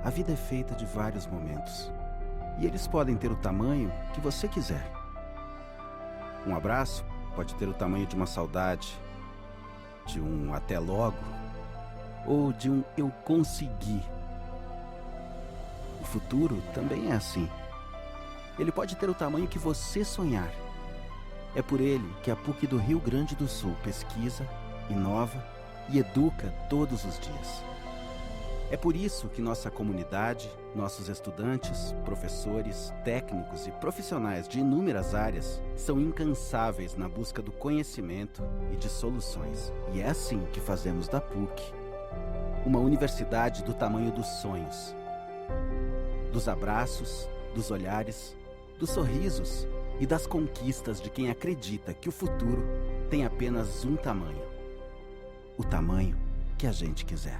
a vida é feita de vários momentos. E eles podem ter o tamanho que você quiser. Um abraço pode ter o tamanho de uma saudade, de um até logo, ou de um eu consegui. O futuro também é assim. Ele pode ter o tamanho que você sonhar. É por ele que a PUC do Rio Grande do Sul pesquisa, inova e educa todos os dias. É por isso que nossa comunidade, nossos estudantes, professores, técnicos e profissionais de inúmeras áreas são incansáveis na busca do conhecimento e de soluções. E é assim que fazemos da PUC uma universidade do tamanho dos sonhos, dos abraços, dos olhares, dos sorrisos e das conquistas de quem acredita que o futuro tem apenas um tamanho: o tamanho que a gente quiser.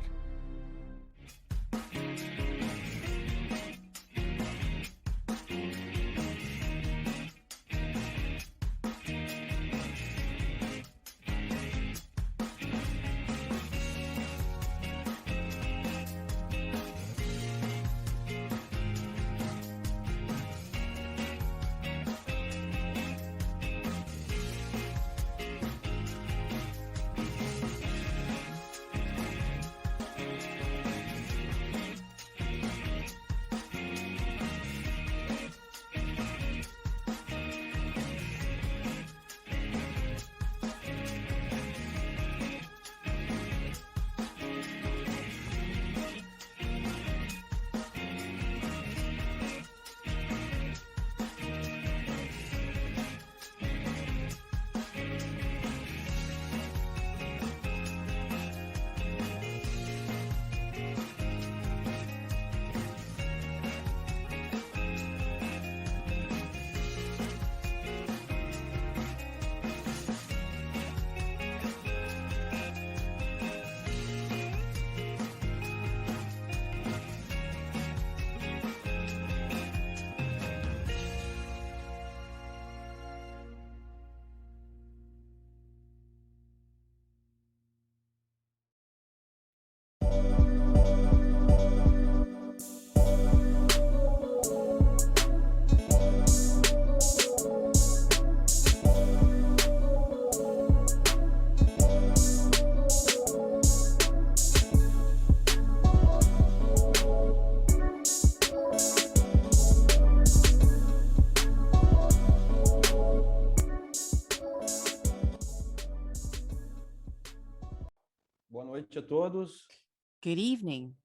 Boa noite a todos. Good evening.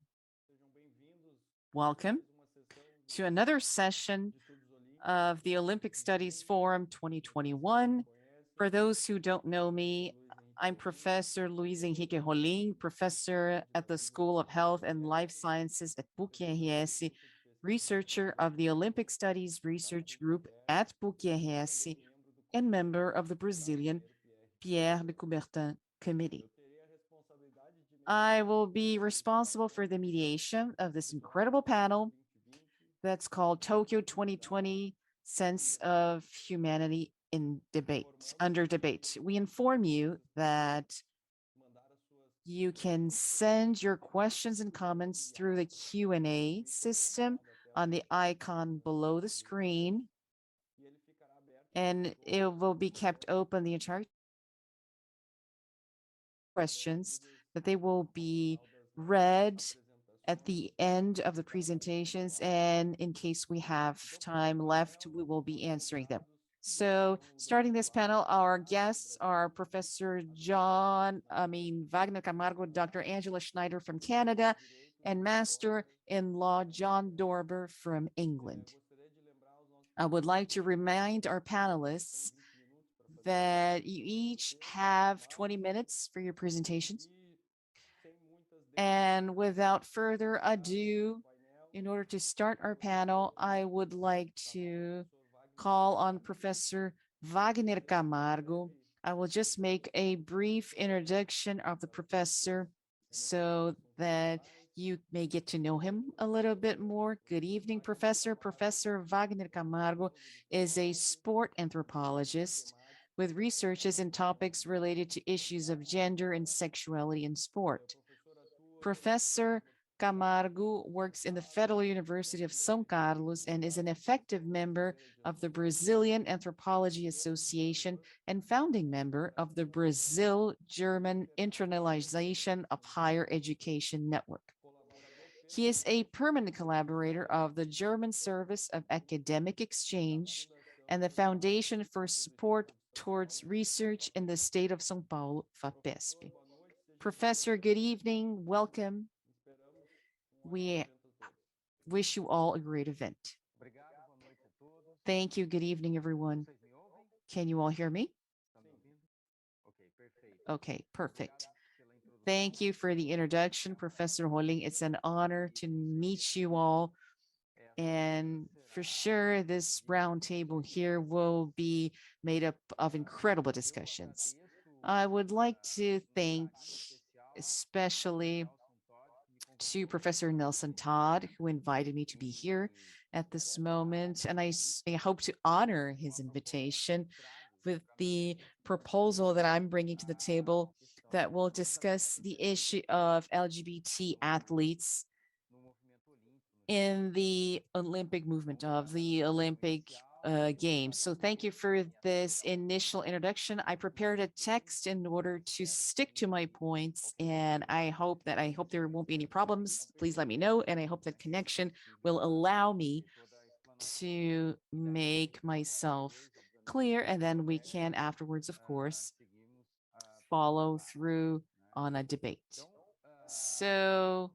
Welcome to another session of the Olympic Studies Forum 2021. For those who don't know me, I'm Professor Luiz Henrique Rolim, professor at the School of Health and Life Sciences at PUC-RS, researcher of the Olympic Studies Research Group at PUC-RS, and member of the Brazilian Pierre de Coubertin Committee. I will be responsible for the mediation of this incredible panel that's called Tokyo 2020 Sense of Humanity in Debate, under debate. We inform you that you can send your questions and comments through the Q&A system on the icon below the screen, and it will be kept open the entire questions, that they will be read at the end of the presentations, and in case we have time left, we will be answering them. So starting this panel, our guests are Professor Wagner Camargo, Dr. Angela Schneider from Canada, and Master in Law John Dorber from England. I would like to remind our panelists that you each have 20 minutes for your presentations. And without further ado, in order to start our panel, I would like to call on Professor Wagner Camargo. I will just make a brief introduction of the professor so that you may get to know him a little bit more. Good evening, Professor. Professor Wagner Camargo is a sport anthropologist with researches in topics related to issues of gender and sexuality in sport. Professor Camargo works in the Federal University of São Carlos and is an effective member of the Brazilian Anthropology Association and founding member of the Brazil-German Internalization of Higher Education Network. He is a permanent collaborator of the German Service of Academic Exchange and the Foundation for Support Towards Research in the State of São Paulo, FAPESP. Professor, good evening. Welcome. We wish you all a great event. Thank you. Good evening, everyone. Can you all hear me? Okay, perfect. Thank you for the introduction, Professor Rolim. It's an honor to meet you all. And for sure, this roundtable here will be made up of incredible discussions. I would like to thank especially to Professor Nelson Todd, who invited me to be here at this moment. And I hope to honor his invitation with the proposal that I'm bringing to the table that will discuss the issue of LGBT athletes in the Olympic movement of the Olympic Games. So thank you for this initial introduction. I prepared a text in order to stick to my points, and I hope there won't be any problems. Please let me know, and I hope that connection will allow me to make myself clear, and then we can afterwards, of course, follow through on a debate. So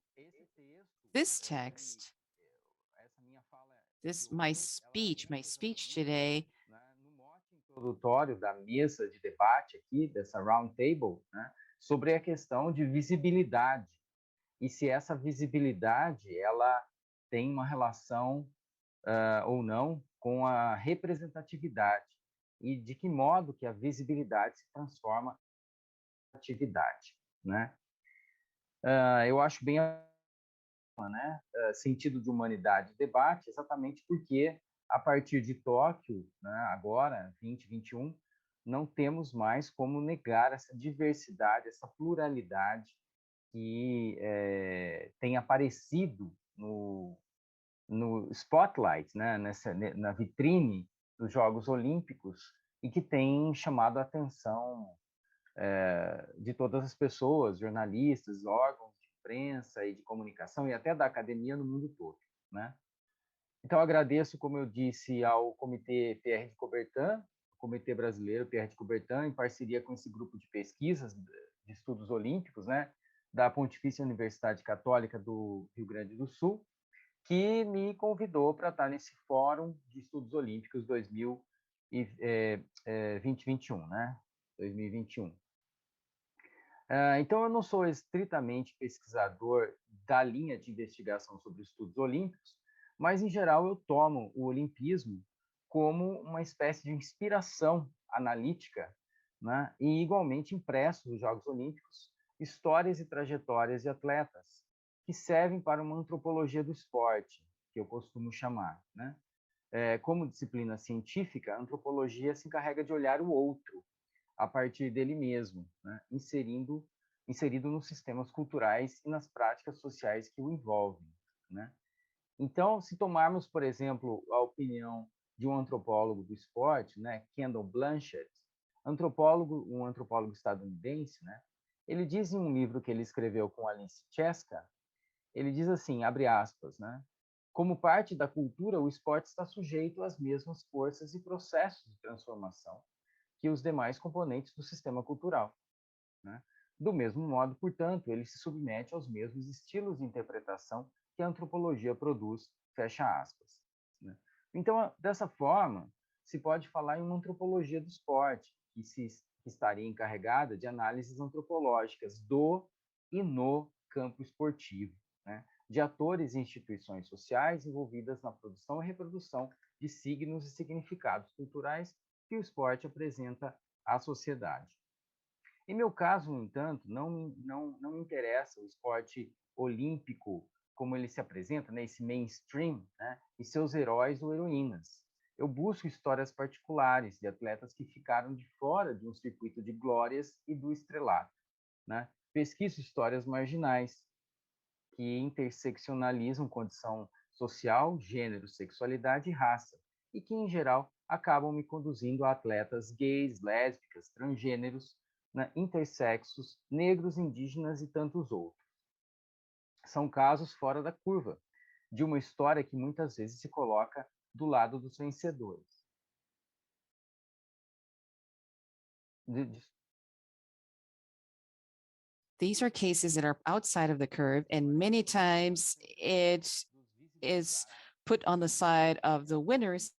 this text, my speech today, introdutório da mesa de debate aqui, dessa round table, né, sobre a questão de visibilidade e se essa visibilidade ela tem uma relação ou não com a representatividade e de que modo que a visibilidade se transforma em atividade, né? Eu acho bem sentido de humanidade debate, exatamente porque a partir de Tóquio, né, agora 2021, não temos mais como negar essa diversidade, essa pluralidade que tem aparecido no spotlight, né, na vitrine dos Jogos Olímpicos e que tem chamado a atenção de todas as pessoas, jornalistas, órgãos de imprensa e de comunicação e até da academia no mundo todo, né? Então, agradeço, como eu disse, ao Comitê Pierre de Coubertin, Comitê Brasileiro Pierre de Coubertin, em parceria com esse grupo de pesquisas de estudos olímpicos, né, da Pontifícia Universidade Católica do Rio Grande do Sul, que me convidou para estar nesse Fórum de Estudos Olímpicos 2021, né? 2021. Então, eu não sou estritamente pesquisador da linha de investigação sobre estudos olímpicos, mas, em geral, eu tomo o olimpismo como uma espécie de inspiração analítica, né? E, igualmente, impresso nos Jogos Olímpicos, histórias e trajetórias de atletas que servem para uma antropologia do esporte, que eu costumo chamar, né? Como disciplina científica, a antropologia se encarrega de olhar o outro a partir dele mesmo, né? inserido nos sistemas culturais e nas práticas sociais que o envolvem, né? Então, se tomarmos, por exemplo, a opinião de um antropólogo do esporte, né, Kendall Blanchard, um antropólogo estadunidense, né, ele diz em um livro que ele escreveu com Alice Cheska, ele diz assim, abre aspas, né, como parte da cultura, o esporte está sujeito às mesmas forças e processos de transformação que os demais componentes do sistema cultural, né? Do mesmo modo, portanto, ele se submete aos mesmos estilos de interpretação que a antropologia produz, fecha aspas, né? Então, dessa forma, se pode falar em uma antropologia do esporte, que estaria encarregada de análises antropológicas do e no campo esportivo, né? De atores e instituições sociais envolvidas na produção e reprodução de signos e significados culturais que o esporte apresenta à sociedade. Em meu caso, no entanto, não me interessa o esporte olímpico como ele se apresenta, né, esse mainstream, né, e seus heróis ou heroínas. Eu busco histórias particulares de atletas que ficaram de fora de um circuito de glórias e do estrelato, né? Pesquiso histórias marginais que interseccionalizam condição social, gênero, sexualidade e raça, e que, em geral, acabam me conduzindo a atletas gays, lésbicas, transgêneros, intersexos, negros, indígenas e tantos outros. São casos fora da curva, de uma história que muitas vezes se coloca do lado dos vencedores. These are cases that are outside of the curve, and many times it is put on the side of the winners.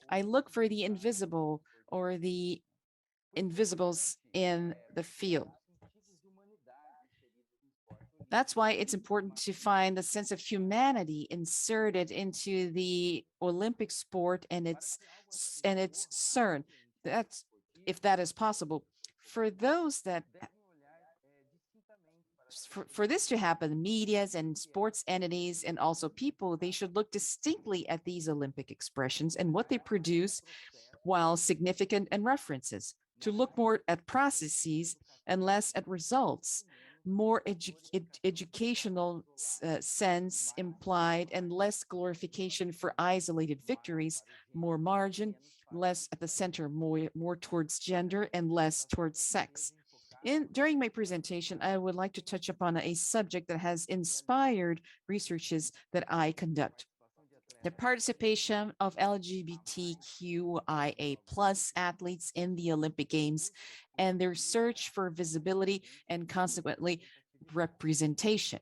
I look for the invisible or the invisibles in the field. That's why it's important to find the sense of humanity inserted into the Olympic sport and its CERN. That's if that is possible. For those that for this to happen, medias and sports entities and also people, they should look distinctly at these Olympic expressions and what they produce, while significant and references, to look more at processes and less at results, more educational sense implied and less glorification for isolated victories, more margin, less at the center, more towards gender and less towards sex. During my presentation, I would like to touch upon a subject that has inspired researches that I conduct. The participation of LGBTQIA+ athletes in the Olympic Games and their search for visibility and consequently representation.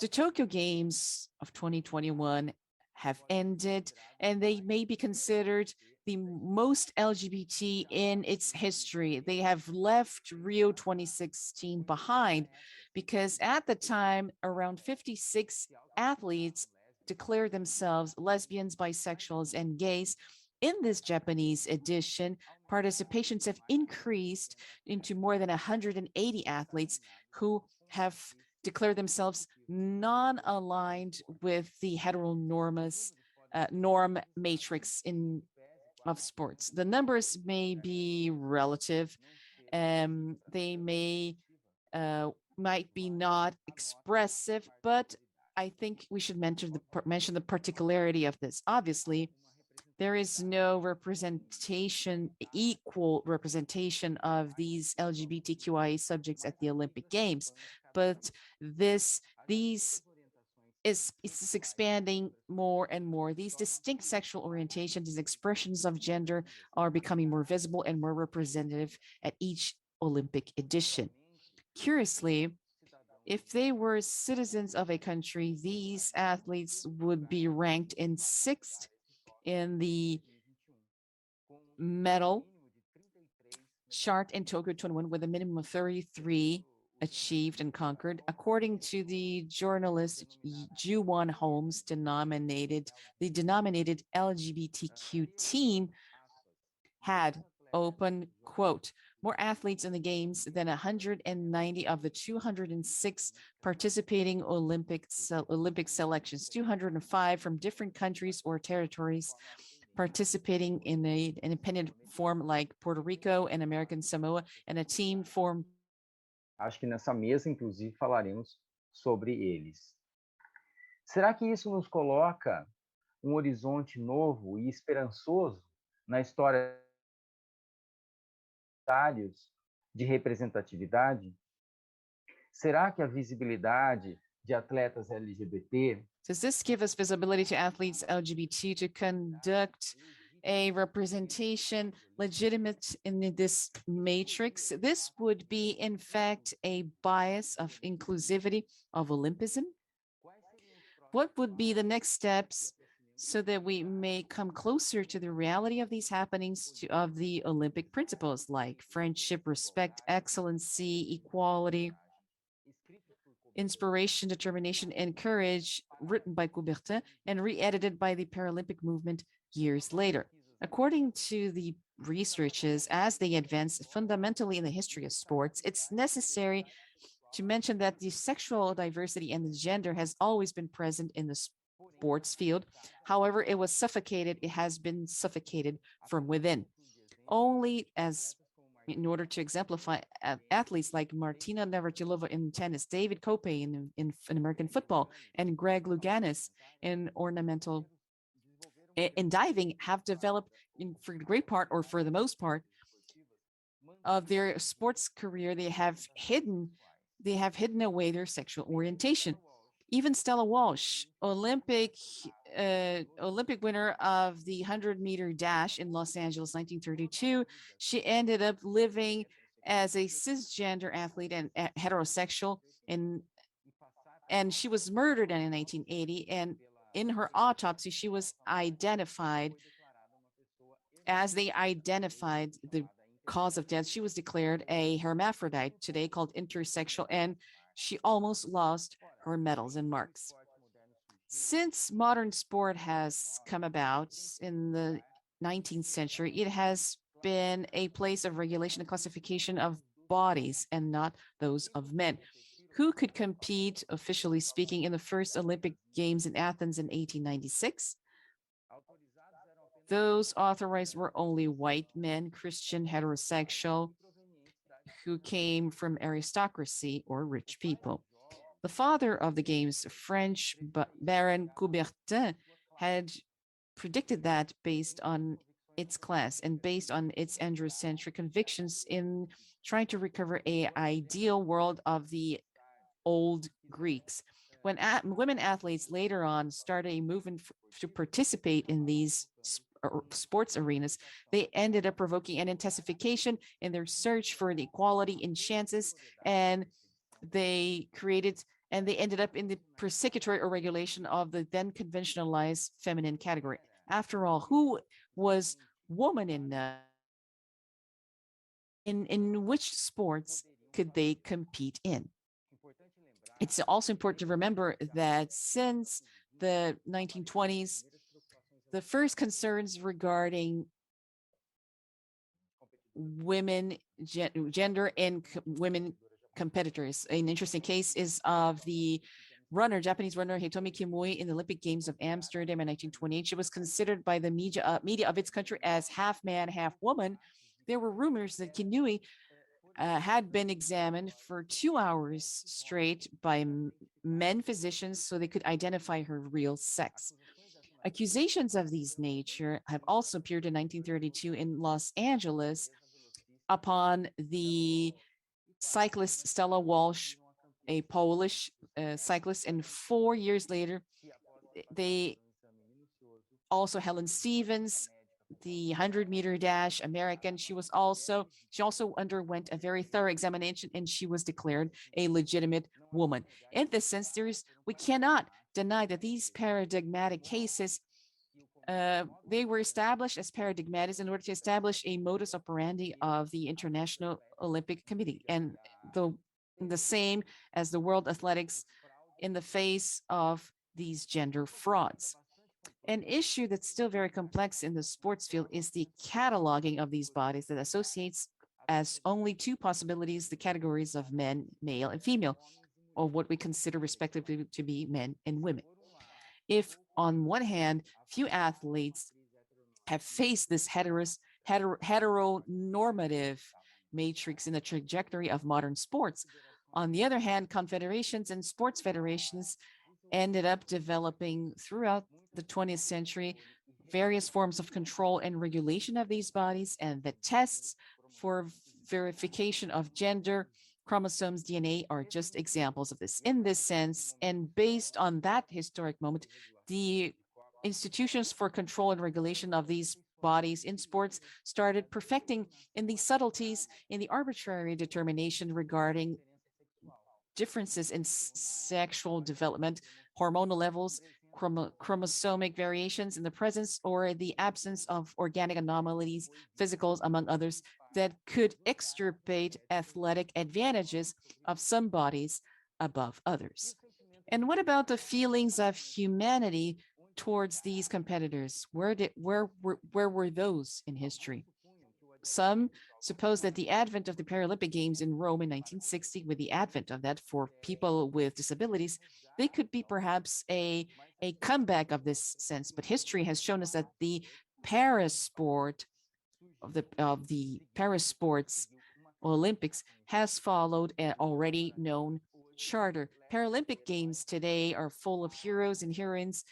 The Tokyo Games of 2021 have ended, and they may be considered the most LGBT in its history. They have left Rio 2016 behind because at the time, around 56 athletes declared themselves lesbians, bisexuals, and gays. In this Japanese edition, participations have increased into more than 180 athletes who have declared themselves non-aligned with the heteronormous norm matrix of sports. The numbers may be relative. They might be not expressive, but I think we should mention the particularity of this. Obviously, there is no equal representation of these LGBTQIA subjects at the Olympic Games, but this is expanding more and more. These distinct sexual orientations, these expressions of gender are becoming more visible and more representative at each Olympic edition. Curiously, if they were citizens of a country, these athletes would be ranked in 6th in the medal chart in Tokyo 21 with a minimum of 33 achieved and conquered. According to the journalist Ju-Won Holmes, the denominated LGBTQ team had, open quote, more athletes in the games than 190 of the 206 participating Olympic selections, 205 from different countries or territories participating in an independent form like Puerto Rico and American Samoa, and a team formed. Acho que nessa mesa, inclusive, falaremos sobre eles. Será que isso nos coloca horizonte novo e esperançoso na história de representatividade? Será que a visibilidade de atletas LGBT... Does this give us visibility to athletes LGBT to conduct a representation legitimate in this matrix? This would be, in fact, a bias of inclusivity of Olympism. What would be the next steps so that we may come closer to the reality of these happenings of the Olympic principles like friendship, respect, excellency, equality, inspiration, determination, and courage, written by Coubertin and re-edited by the Paralympic movement years later. According to the researches, as they advance fundamentally in the history of sports, it's necessary to mention that the sexual diversity and the gender has always been present in the sports field. However, it has been suffocated from within. Only as in order to exemplify athletes like Martina Navratilova in tennis, David Kope in American football, and Greg Louganis in diving, have developed for the great part, or for the most part, of their sports career, they have hidden away their sexual orientation. Even Stella Walsh, Olympic winner of the 100-meter dash in Los Angeles, 1932, she ended up living as a cisgender athlete and heterosexual, and she was murdered in 1980. And in her autopsy, she was identified as they identified the cause of death. She was declared a hermaphrodite, today called intersexual, and she almost lost her medals and marks. Since modern sport has come about in the 19th century, it has been a place of regulation and classification of bodies and not those of men. Who could compete, officially speaking, in the first Olympic Games in Athens in 1896? Those authorized were only white men, Christian, heterosexual, who came from aristocracy or rich people. The father of the games, French Baron Coubertin, had predicted that based on its class and based on its androcentric convictions in trying to recover an ideal world of the old Greeks. When women athletes later on started a movement to participate in these sports arenas, they ended up provoking an intensification in their search for the equality in chances, and they ended up in the persecutory or regulation of the then conventionalized feminine category. After all, who was woman in which sports could they compete in? It's also important to remember that since the 1920s, the first concerns regarding women, gender, and women competitors. An interesting case is of the Japanese runner Hitomi Kimui in the Olympic Games of Amsterdam in 1928. She was considered by the media of its country as half man, half woman. There were rumors that Kimui had been examined for 2 hours straight by men physicians so they could identify her real sex. Accusations of these nature have also appeared in 1932 in Los Angeles upon the cyclist Stella Walsh, a Polish cyclist, and 4 years later, they also Helen Stevens, the 100-meter dash American. She also underwent a very thorough examination, and she was declared a legitimate woman. In this sense, we cannot deny that these paradigmatic cases, they were established as paradigmatic in order to establish a modus operandi of the International Olympic Committee, and the same as the World Athletics in the face of these gender frauds. An issue that's still very complex in the sports field is the cataloging of these bodies that associates as only two possibilities the categories of men, male, and female, or what we consider respectively to be men and women. If, on one hand, few athletes have faced this heteronormative matrix in the trajectory of modern sports, on the other hand, confederations and sports federations ended up developing throughout the 20th century various forms of control and regulation of these bodies, and the tests for verification of gender, chromosomes, DNA are just examples of this. In this sense, and based on that historic moment, the institutions for control and regulation of these bodies in sports started perfecting in the subtleties in the arbitrary determination regarding differences in sexual development, hormonal levels, chromosomic variations in the presence or the absence of organic anomalies, physicals, among others, that could extirpate athletic advantages of some bodies above others. And what about the feelings of humanity towards these competitors? Where were those in history? Some suppose that the advent of the Paralympic Games in Rome in 1960, with the advent of that for people with disabilities, they could be perhaps a comeback of this sense. But history has shown us that the Paris sport of the Paris sports Olympics has followed an already known charter. Paralympic Games today are full of heroes and heroines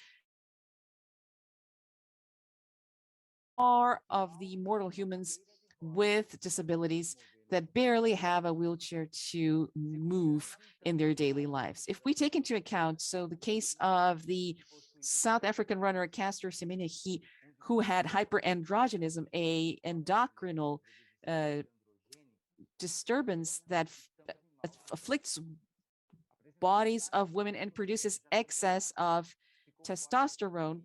are of the mortal humans with disabilities that barely have a wheelchair to move in their daily lives. If we take into account, so the case of the South African runner Caster Semenya, who had hyperandrogenism, a endocrinal disturbance that afflicts bodies of women and produces excess of testosterone.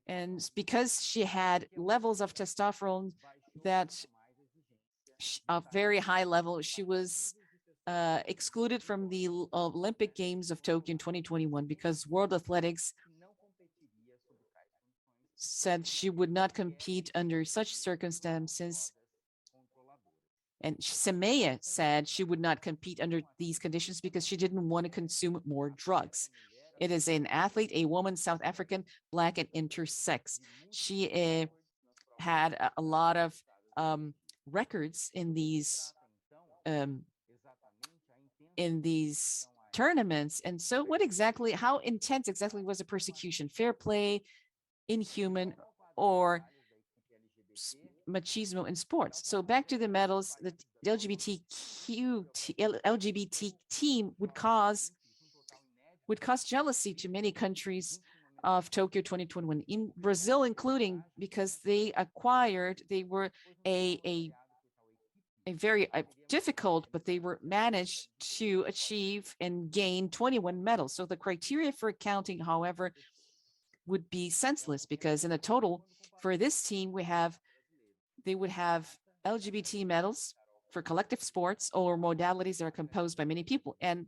And because she had levels of testosterone that a very high level, she was excluded from the Olympic Games of Tokyo in 2021 because World Athletics said she would not compete under such circumstances. And Semenya said she would not compete under these conditions because she didn't want to consume more drugs. It is an athlete, a woman, South African, Black, and intersex. She had a lot of records in these tournaments. And so what exactly, how intense exactly was the persecution? Fair play, inhuman, or machismo in sports? So back to the medals, the LGBT team would cause jealousy to many countries of Tokyo 2021, in Brazil including, because they were a very difficult, but they were managed to achieve and gain 21 medals. So the criteria for counting, however, would be senseless, because in a total for this team, they would have LGBT medals for collective sports or modalities that are composed by many people. And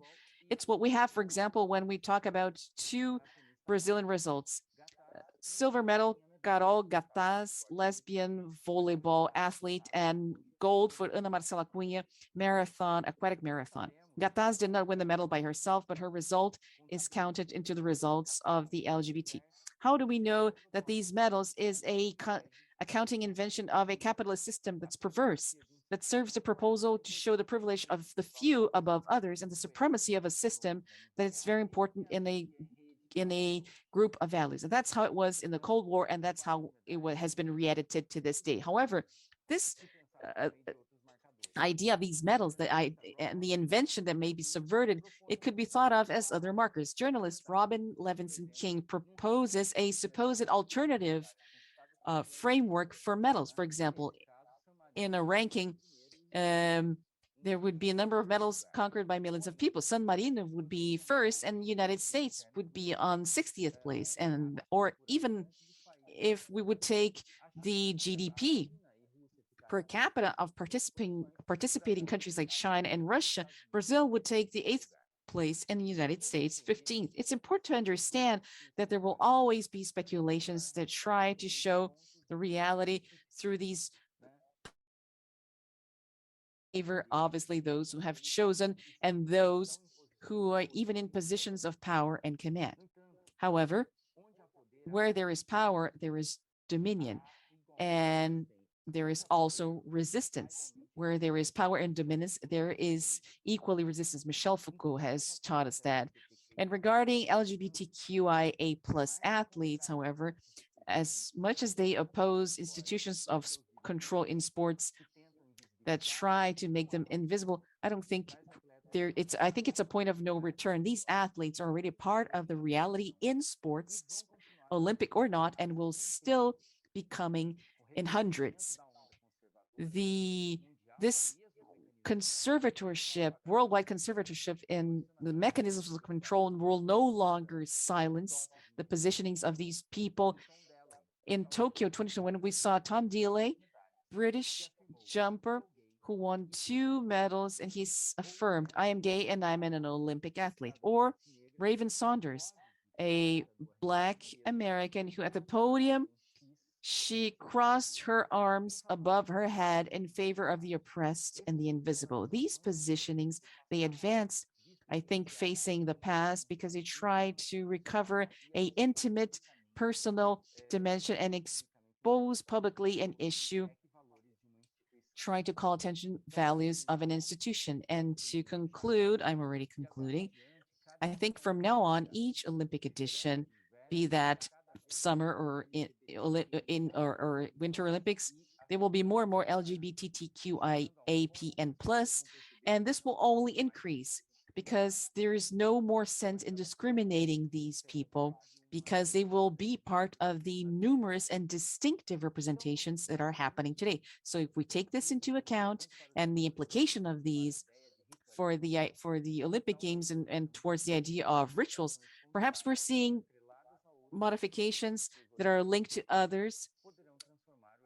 it's what we have, for example, when we talk about two Brazilian results. Silver medal, Carol Gataz, lesbian volleyball athlete, and gold for Ana Marcela Cunha, aquatic marathon. Gataz did not win the medal by herself, but her result is counted into the results of the LGBT. How do we know that these medals is a accounting invention of a capitalist system that's perverse, that serves the proposal to show the privilege of the few above others and the supremacy of a system that is very important in a group of values? And that's how it was in the Cold War, and that's how it has been re-edited to this day. However, this idea of these medals and the invention that may be subverted, it could be thought of as other markers. Journalist Robin Levinson King proposes a supposed alternative framework for medals. For example, in a ranking, there would be a number of medals conquered by millions of people. San Marino would be first, and the United States would be on 60th place. Or even if we would take the GDP per capita of participating countries like China and Russia, Brazil would take the 8th place and the United States 15th. It's important to understand that there will always be speculations that try to show the reality through these favor, obviously, those who have chosen and those who are even in positions of power and command. However, where there is power, there is dominion, and there is also resistance. Where there is power and dominion, there is equally resistance. Michel Foucault has taught us that. And regarding LGBTQIA+ athletes, however, as much as they oppose institutions of control in sports that try to make them invisible, I think it's a point of no return. These athletes are already part of the reality in sports, Olympic or not, and will still be coming in hundreds. This conservatorship, worldwide conservatorship in the mechanisms of control will no longer silence the positionings of these people. In Tokyo 2021, we saw Tom Daley, British jumper, who won 2 medals, and he's affirmed, I am gay and I'm an Olympic athlete. Or Raven Saunders, a Black American who at the podium, she crossed her arms above her head in favor of the oppressed and the invisible. These positionings, they advanced, I think, facing the past because they tried to recover an intimate, personal dimension and expose publicly an issue trying to call attention values of an institution. And to conclude, I'm already concluding, I think from now on, each Olympic edition, be that summer or or Winter Olympics, there will be more and more LGBTQIAPN plus, and this will only increase because there is no more sense in discriminating these people because they will be part of the numerous and distinctive representations that are happening today. So if we take this into account and the implication of these, for the Olympic Games and towards the idea of rituals, perhaps we're seeing modifications that are linked to others,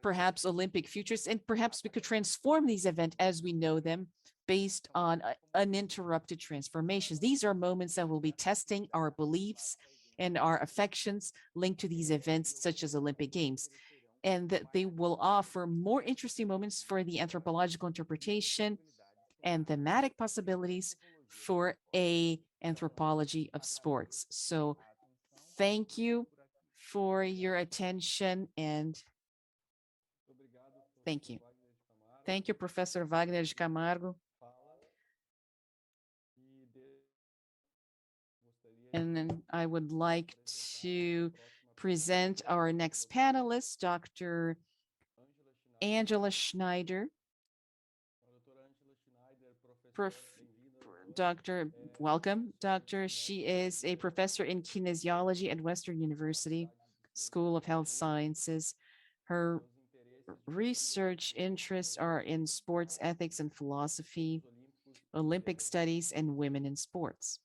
perhaps Olympic futures, and perhaps we could transform these events as we know them based on uninterrupted transformations. These are moments that will be testing our beliefs and our affections linked to these events, such as Olympic Games, and that they will offer more interesting moments for the anthropological interpretation and thematic possibilities for a anthropology of sports. So thank you for your attention and thank you. Thank you, Professor Wagner de Camargo. And then I would like to present our next panelist, Dr. Angela Schneider. Doctor, welcome, Doctor. She is a professor in kinesiology at Western University School of Health Sciences. Her research interests are in sports ethics and philosophy, Olympic studies, and women in sports.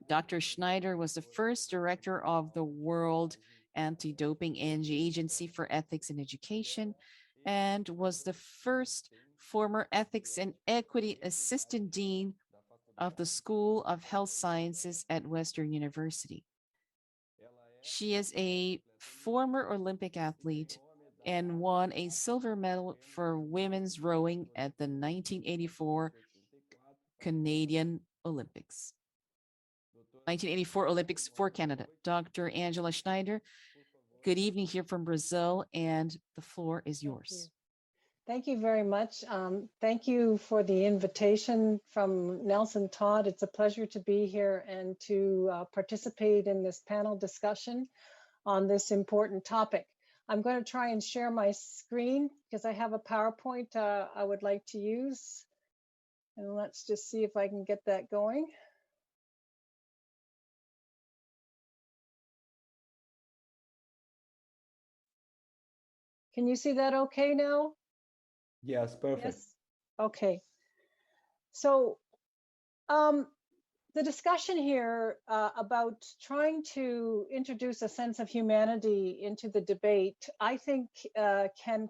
Dr. Schneider was the first director of the World Anti-Doping Agency for Ethics and Education and was the first former Ethics and Equity Assistant Dean of the School of Health Sciences at Western University. She is a former Olympic athlete and won a silver medal for women's rowing at the 1984 Canadian Olympics. 1984 Olympics for Canada. Dr. Angela Schneider, good evening here from Brazil, and the floor is yours. Thank you very much. Thank you for the invitation from Nelson Todd. It's a pleasure to be here and to participate in this panel discussion on this important topic. I'm going to try and share my screen because I have a PowerPoint I would like to use. And let's just see if I can get that going. Can you see that okay now? Yes, perfect. Yes. Okay. So the discussion here about trying to introduce a sense of humanity into the debate, I think can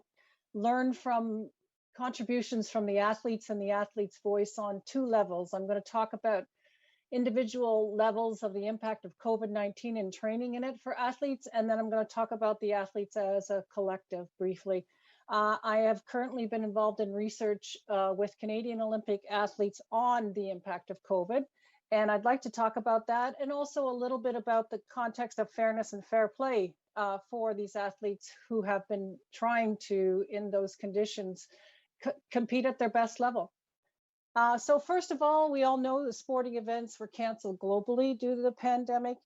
learn from contributions from the athletes and the athlete's voice on two levels. I'm going to talk about individual levels of the impact of COVID-19 and training in it for athletes, and then I'm going to talk about the athletes as a collective briefly. I have currently been involved in research with Canadian Olympic athletes on the impact of COVID, and I'd like to talk about that and also a little bit about the context of fairness and fair play for these athletes who have been trying to, in those conditions, compete at their best level. So first of all, we all know the sporting events were canceled globally due to the pandemic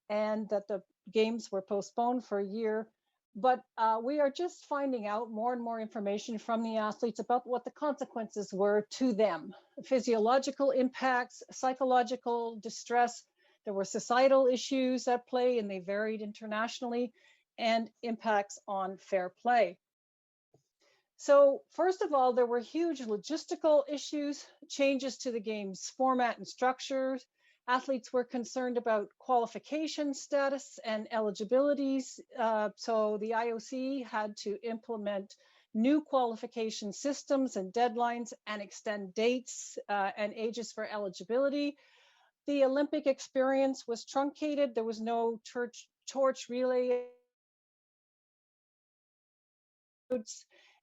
and that the games were postponed for a year. But we are just finding out more and more information from the athletes about what the consequences were to them. Physiological impacts, psychological distress. There were societal issues at play and they varied internationally, and impacts on fair play. So first of all, there were huge logistical issues, changes to the game's format and structure. Athletes were concerned about qualification status and eligibilities. So the IOC had to implement new qualification systems and deadlines and extend dates and ages for eligibility. The Olympic experience was truncated. There was no torch relay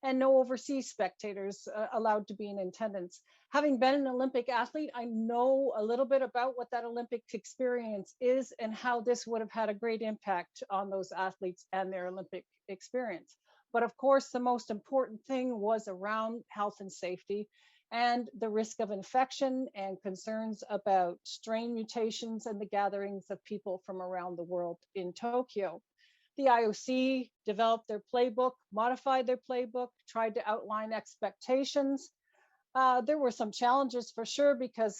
and no overseas spectators allowed to be in attendance. Having been an Olympic athlete, I know a little bit about what that Olympic experience is and how this would have had a great impact on those athletes and their Olympic experience. But of course, the most important thing was around health and safety and the risk of infection and concerns about strain mutations and the gatherings of people from around the world in Tokyo. The IOC developed their playbook, modified their playbook, tried to outline expectations. There were some challenges for sure because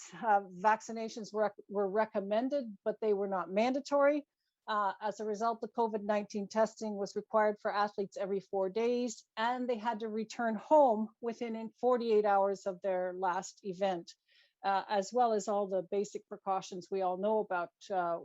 vaccinations were recommended, but they were not mandatory. As a result, the COVID-19 testing was required for athletes every 4 days, and they had to return home within 48 hours of their last event, as well as all the basic precautions we all know about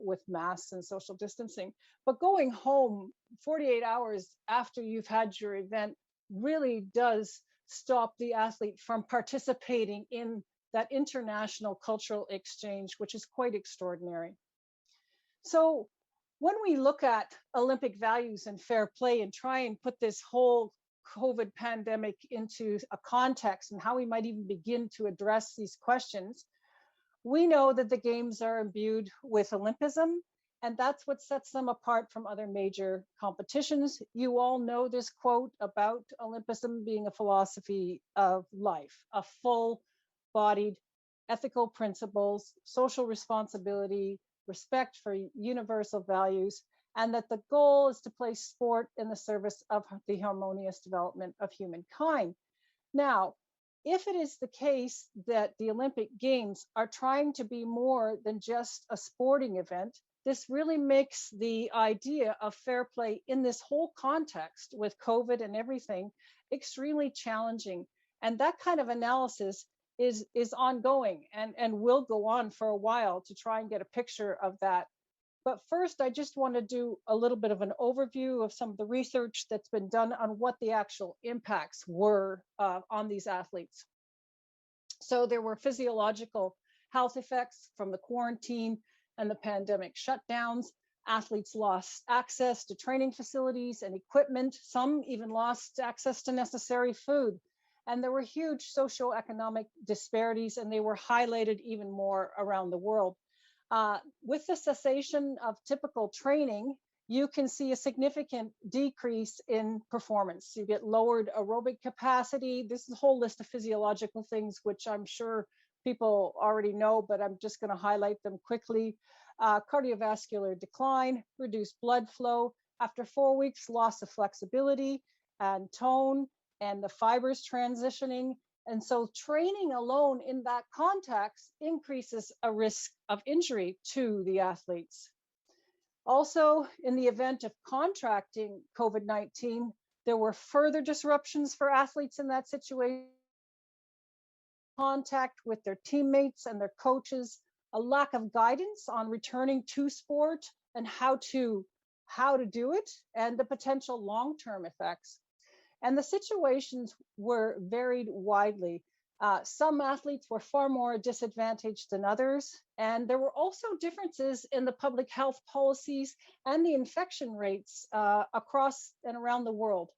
with masks and social distancing. But going home 48 hours after you've had your event really does stop the athlete from participating in that international cultural exchange, which is quite extraordinary. So when we look at Olympic values and fair play and try and put this whole COVID pandemic into a context and how we might even begin to address these questions, we know that the games are imbued with Olympism, and that's what sets them apart from other major competitions. You all know this quote about Olympism being a philosophy of life, a full-bodied ethical principles, social responsibility, respect for universal values, and that the goal is to place sport in the service of the harmonious development of humankind. Now, if it is the case that the Olympic Games are trying to be more than just a sporting event, this really makes the idea of fair play in this whole context with COVID and everything extremely challenging. And that kind of analysis is ongoing and will go on for a while to try and get a picture of that. But first, I just want to do a little bit of an overview of some of the research that's been done on what the actual impacts were on these athletes. So there were physiological health effects from the quarantine and the pandemic shutdowns. Athletes lost access to training facilities and equipment. Some even lost access to necessary food. And there were huge socioeconomic disparities, and they were highlighted even more around the world. With the cessation of typical training, you can see a significant decrease in performance. You get lowered aerobic capacity. This is a whole list of physiological things, which I'm sure people already know, but I'm just going to highlight them quickly. Cardiovascular decline, reduced blood flow. After 4 weeks, loss of flexibility and tone, and the fibers transitioning. And so training alone in that context increases a risk of injury to the athletes. Also, in the event of contracting COVID-19, there were further disruptions for athletes in that situation. Contact with their teammates and their coaches, a lack of guidance on returning to sport and how to do it, and the potential long-term effects. And the situations were varied widely. Some athletes were far more disadvantaged than others. And there were also differences in the public health policies and the infection rates across and around the world.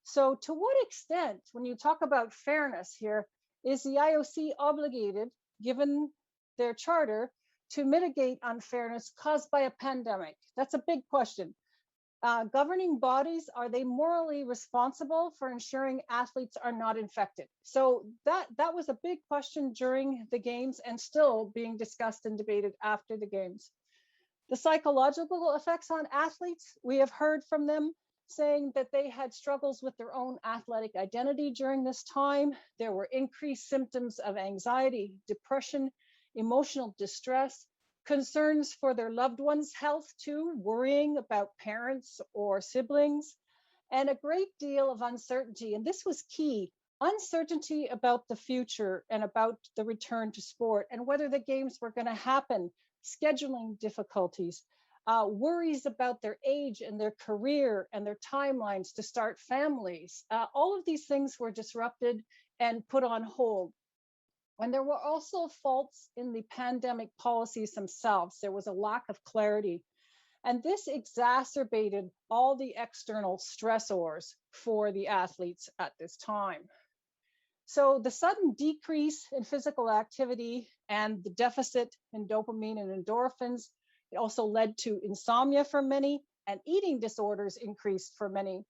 So to what extent, when you talk about fairness here, is the IOC obligated, given their charter, to mitigate unfairness caused by a pandemic? That's a big question. Governing bodies, are they morally responsible for ensuring athletes are not infected? So that was a big question during the games and still being discussed and debated after the games. The psychological effects on athletes, we have heard from them saying that they had struggles with their own athletic identity during this time. There were increased symptoms of anxiety, depression, emotional distress, concerns for their loved ones' health too, worrying about parents or siblings, and a great deal of uncertainty. And this was key, uncertainty about the future and about the return to sport and whether the games were going to happen, scheduling difficulties, worries about their age and their career and their timelines to start families. All of these things were disrupted and put on hold. And there were also faults in the pandemic policies themselves. There was a lack of clarity. And this exacerbated all the external stressors for the athletes at this time. So the sudden decrease in physical activity and the deficit in dopamine and endorphins, it also led to insomnia for many, and eating disorders increased for many.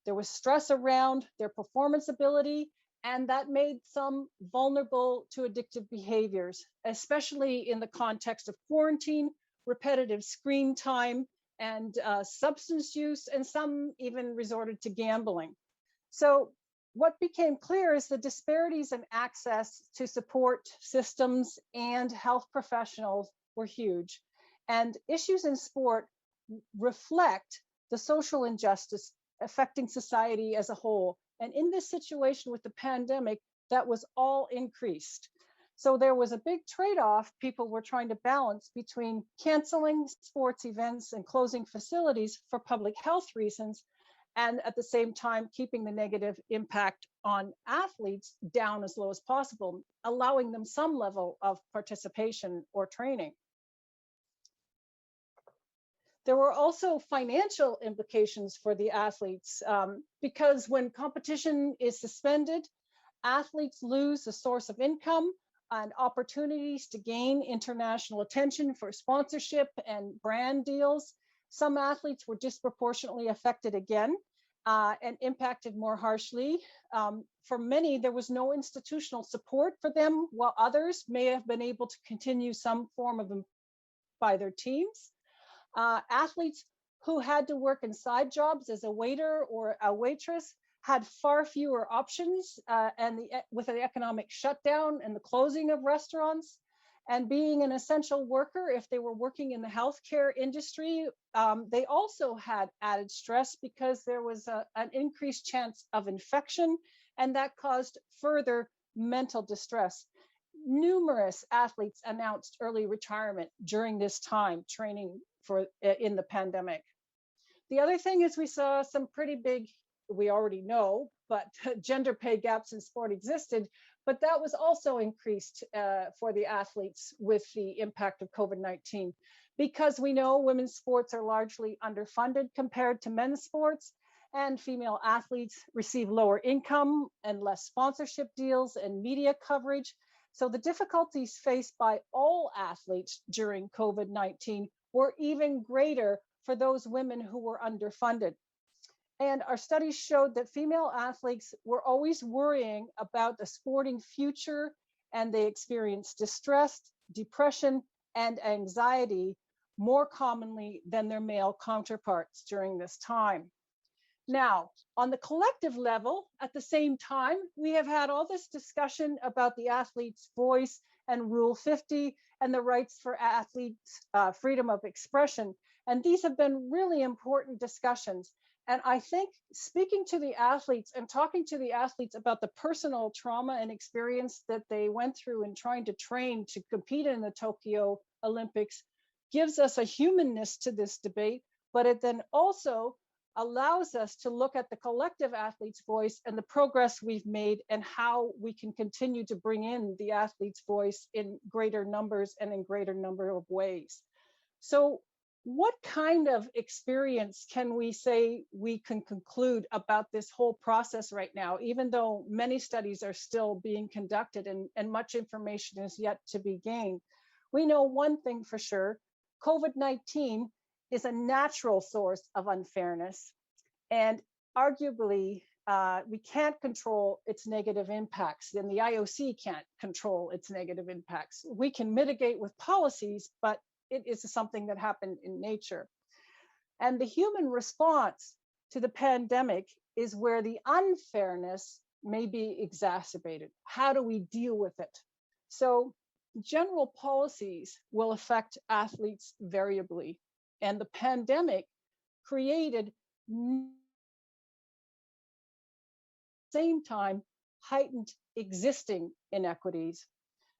There was stress around their performance ability, and that made some vulnerable to addictive behaviors, especially in the context of quarantine, repetitive screen time, and substance use, and some even resorted to gambling. So what became clear is the disparities in access to support systems and health professionals were huge. And issues in sport reflect the social injustice affecting society as a whole. And in this situation with the pandemic, that was all increased. So there was a big trade-off people were trying to balance between canceling sports events and closing facilities for public health reasons, and at the same time keeping the negative impact on athletes down as low as possible, allowing them some level of participation or training. There were also financial implications for the athletes because when competition is suspended, athletes lose a source of income and opportunities to gain international attention for sponsorship and brand deals. Some athletes were disproportionately affected again and impacted more harshly. For many, there was no institutional support for them, while others may have been able to continue some form of by their teams. Athletes who had to work in side jobs as a waiter or a waitress had far fewer options, and with the economic shutdown and the closing of restaurants, and being an essential worker, if they were working in the healthcare industry, they also had added stress because there was an increased chance of infection, and that caused further mental distress. Numerous athletes announced early retirement during this time training in the pandemic. The other thing is we saw some pretty big, we already know, but gender pay gaps in sport existed, but that was also increased for the athletes with the impact of COVID-19, because we know women's sports are largely underfunded compared to men's sports, and female athletes receive lower income and less sponsorship deals and media coverage. So the difficulties faced by all athletes during COVID-19 were even greater for those women who were underfunded. And our studies showed that female athletes were always worrying about the sporting future, and they experienced distress, depression, and anxiety more commonly than their male counterparts during this time. Now, on the collective level, at the same time, we have had all this discussion about the athlete's voice and Rule 50 and the rights for athletes' freedom of expression. And these have been really important discussions. And I think speaking to the athletes and talking to the athletes about the personal trauma and experience that they went through in trying to train to compete in the Tokyo Olympics gives us a humanness to this debate, but it then also allows us to look at the collective athlete's voice and the progress we've made and how we can continue to bring in the athlete's voice in greater numbers and in greater number of ways. So what kind of experience can we say we can conclude about this whole process right now, even though many studies are still being conducted and much information is yet to be gained? We know one thing for sure: COVID-19 is a natural source of unfairness, and arguably we can't control its negative impacts, and the IOC can't control its negative impacts. We can mitigate with policies, but it is something that happened in nature. And the human response to the pandemic is where the unfairness may be exacerbated. How do we deal with it? So general policies will affect athletes variably, and the pandemic created same time heightened existing inequities.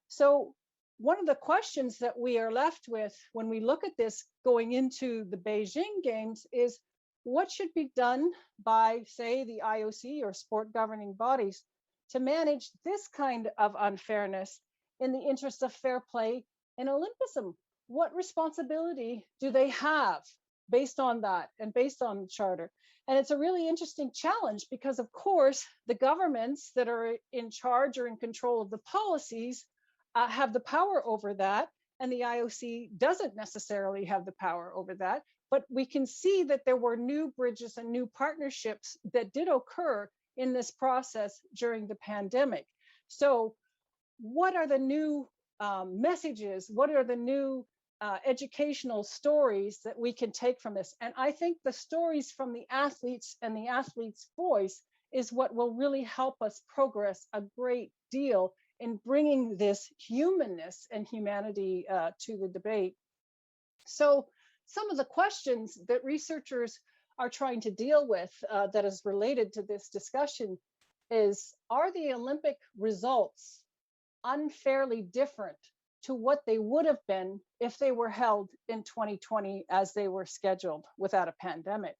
So one of the questions that we are left with when we look at this going into the Beijing Games is what should be done by, say, the IOC or sport governing bodies to manage this kind of unfairness in the interest of fair play in Olympism? What responsibility do they have based on that and based on the charter? And it's a really interesting challenge because, of course, the governments that are in charge or in control of the policies have the power over that, and the IOC doesn't necessarily have the power over that. But we can see that there were new bridges and new partnerships that did occur in this process during the pandemic. So what are the new messages? What are the new educational stories that we can take from this? And I think the stories from the athletes and the athletes' voice is what will really help us progress a great deal in bringing this humanness and humanity to the debate. So some of the questions that researchers are trying to deal with that is related to this discussion is, are the Olympic results unfairly different to what they would have been if they were held in 2020 as they were scheduled without a pandemic?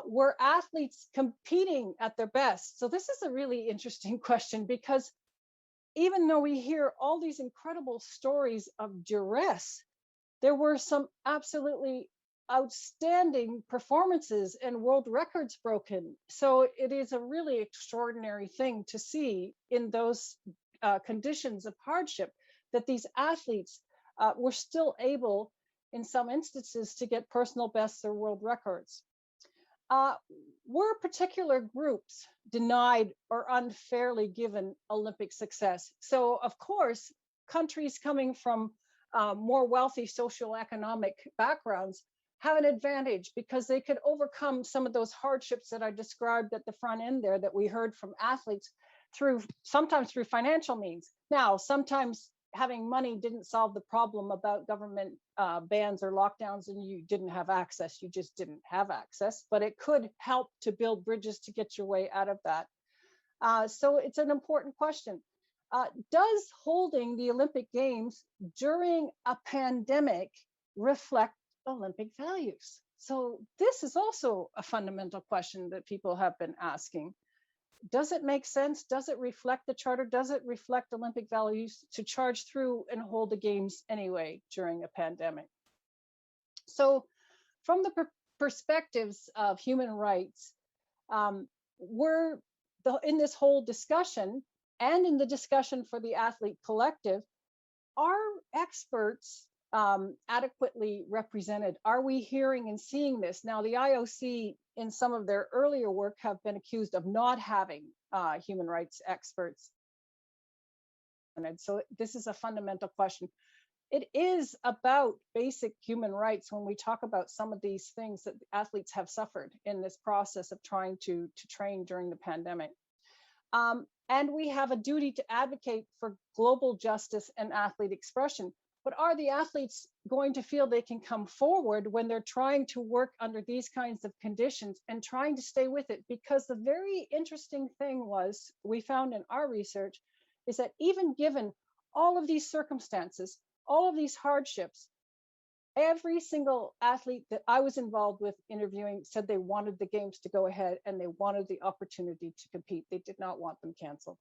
Were athletes competing at their best? So this is a really interesting question, because even though we hear all these incredible stories of duress, there were some absolutely outstanding performances and world records broken. So it is a really extraordinary thing to see in those conditions of hardship that these athletes were still able, in some instances, to get personal bests or world records. Were particular groups denied or unfairly given Olympic success? So, of course, countries coming from more wealthy socioeconomic backgrounds have an advantage because they could overcome some of those hardships that I described at the front end there that we heard from athletes sometimes through financial means. Now, sometimes having money didn't solve the problem about government bans or lockdowns and you didn't have access. You just didn't have access, but it could help to build bridges to get your way out of that. So it's an important question. Does holding the Olympic Games during a pandemic reflect Olympic values? So this is also a fundamental question that people have been asking. Does it make sense? Does it reflect the charter? Does it reflect Olympic values to charge through and hold the games anyway during a pandemic? So from the perspectives of human rights, in this whole discussion and in the discussion for the athlete collective, are experts adequately represented? Are we hearing and seeing this? Now, the IOC in some of their earlier work have been accused of not having human rights experts. And so this is a fundamental question. It is about basic human rights when we talk about some of these things that athletes have suffered in this process of trying to train during the pandemic. And we have a duty to advocate for global justice and athlete expression. But are the athletes going to feel they can come forward when they're trying to work under these kinds of conditions and trying to stay with it? Because the very interesting thing was, we found in our research, is that even given all of these circumstances, all of these hardships, every single athlete that I was involved with interviewing said they wanted the games to go ahead and they wanted the opportunity to compete. They did not want them canceled.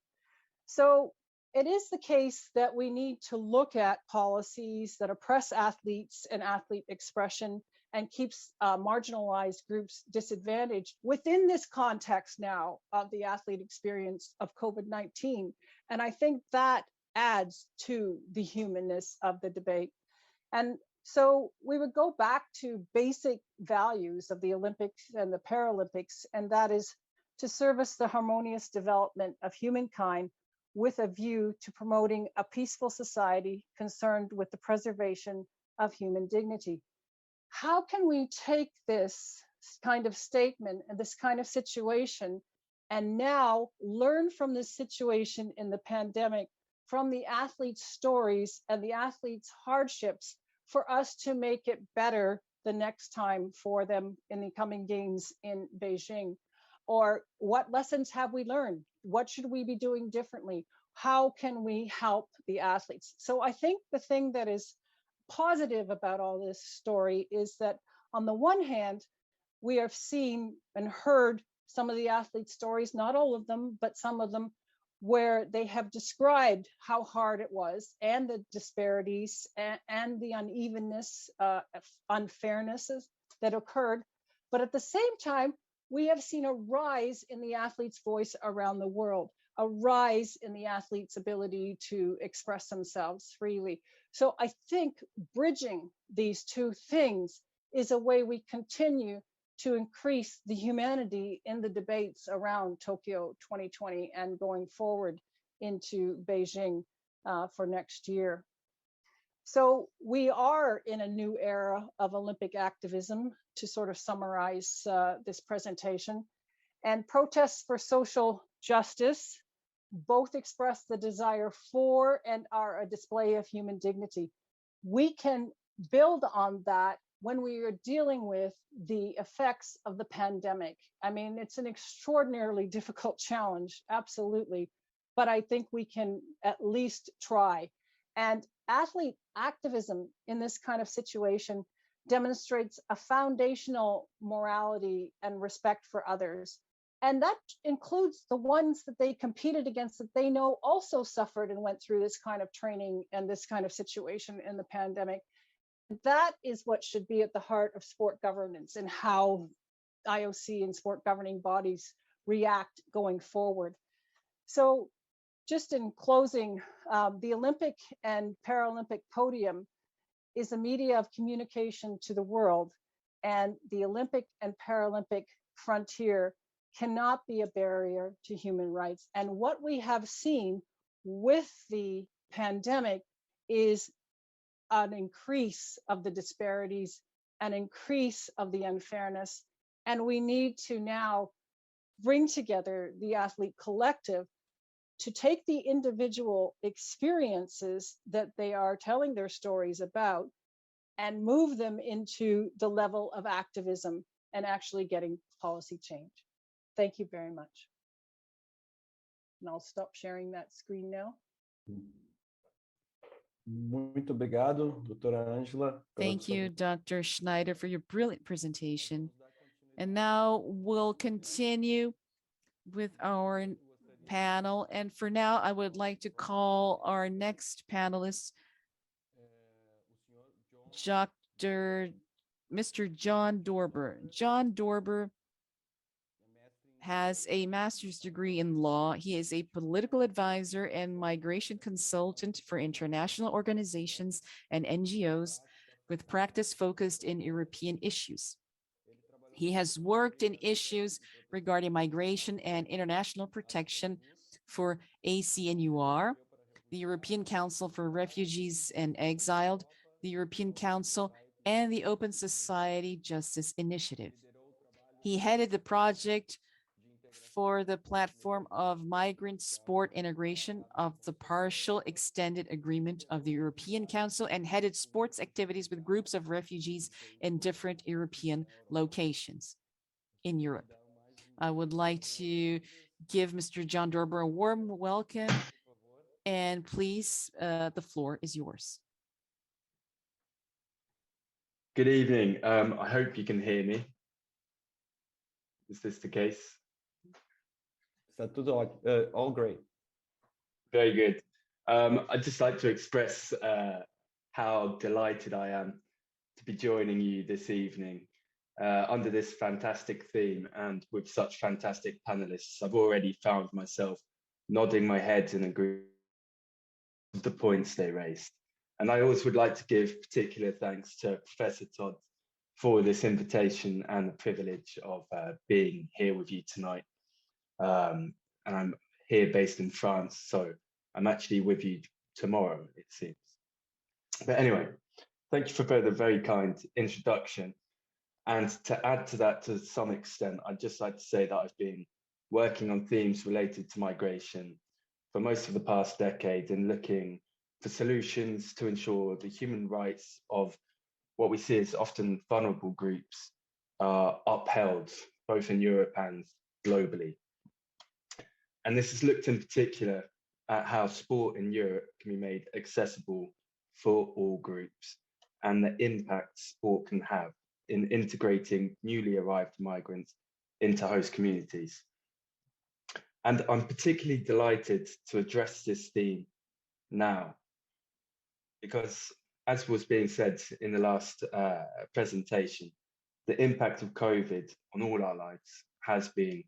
So it is the case that we need to look at policies that oppress athletes and athlete expression and keeps marginalized groups disadvantaged within this context now of the athlete experience of COVID-19. And I think that adds to the humanness of the debate. And so we would go back to basic values of the Olympics and the Paralympics, and that is to service the harmonious development of humankind with a view to promoting a peaceful society concerned with the preservation of human dignity. How can we take this kind of statement and this kind of situation and now learn from this situation in the pandemic, from the athletes' stories and the athletes' hardships, for us to make it better the next time for them in the coming games in Beijing? Or what lessons have we learned? What should we be doing differently? How can we help the athletes? So I think the thing that is positive about all this story is that on the one hand, we have seen and heard some of the athletes' stories, not all of them, but some of them, where they have described how hard it was and the disparities and the unevenness, unfairnesses that occurred. But at the same time, we have seen a rise in the athlete's voice around the world, a rise in the athlete's ability to express themselves freely. So I think bridging these two things is a way we continue to increase the humanity in the debates around Tokyo 2020 and going forward into Beijing for next year. So we are in a new era of Olympic activism, to sort of summarize this presentation. And protests for social justice both express the desire for and are a display of human dignity. We can build on that when we are dealing with the effects of the pandemic. I mean, it's an extraordinarily difficult challenge, absolutely, but I think we can at least try. And athlete activism in this kind of situation demonstrates a foundational morality and respect for others. And that includes the ones that they competed against that they know also suffered and went through this kind of training and this kind of situation in the pandemic. That is what should be at the heart of sport governance and how IOC and sport governing bodies react going forward. So just in closing, the Olympic and Paralympic podium is a media of communication to the world, and the Olympic and Paralympic frontier cannot be a barrier to human rights. And what we have seen with the pandemic is an increase of the disparities, an increase of the unfairness, and we need to now bring together the athlete collective to take the individual experiences that they are telling their stories about and move them into the level of activism and actually getting policy change. Thank you very much. And I'll stop sharing that screen now. Muito obrigado, doutora Ângela. Thank you, Dr. Schneider, for your brilliant presentation. And now we'll continue with our panel. And for now, I would like to call our next panelist, Mr. John Dorber. John Dorber has a master's degree in law. He is a political advisor and migration consultant for international organizations and NGOs with practice focused in European issues. He has worked in issues regarding migration and international protection for ACNUR, the European Council for Refugees and Exiled, the European Council, and the Open Society Justice Initiative. He headed the project for the platform of migrant sport integration of the partial extended agreement of the European Council and headed sports activities with groups of refugees in different European locations in Europe. I would like to give Mr. John Dorber a warm welcome, and please, the floor is yours. Good evening. I hope you can hear me. Is this the case? Está tudo all great. Very good. I'd just like to express how delighted I am to be joining you this evening under this fantastic theme and with such fantastic panelists. I've already found myself nodding my head in agreement with the points they raised. And I also would like to give particular thanks to Professor Todd for this invitation and the privilege of being here with you tonight. And I'm here based in France, so I'm actually with you tomorrow, it seems. But anyway, thank you for the very kind introduction. And to add to that to some extent, I'd just like to say that I've been working on themes related to migration for most of the past decade and looking for solutions to ensure the human rights of what we see as often vulnerable groups are upheld, both in Europe and globally. And this has looked in particular at how sport in Europe can be made accessible for all groups and the impact sport can have in integrating newly arrived migrants into host communities. And I'm particularly delighted to address this theme now, because as was being said in the last presentation, the impact of COVID on all our lives has been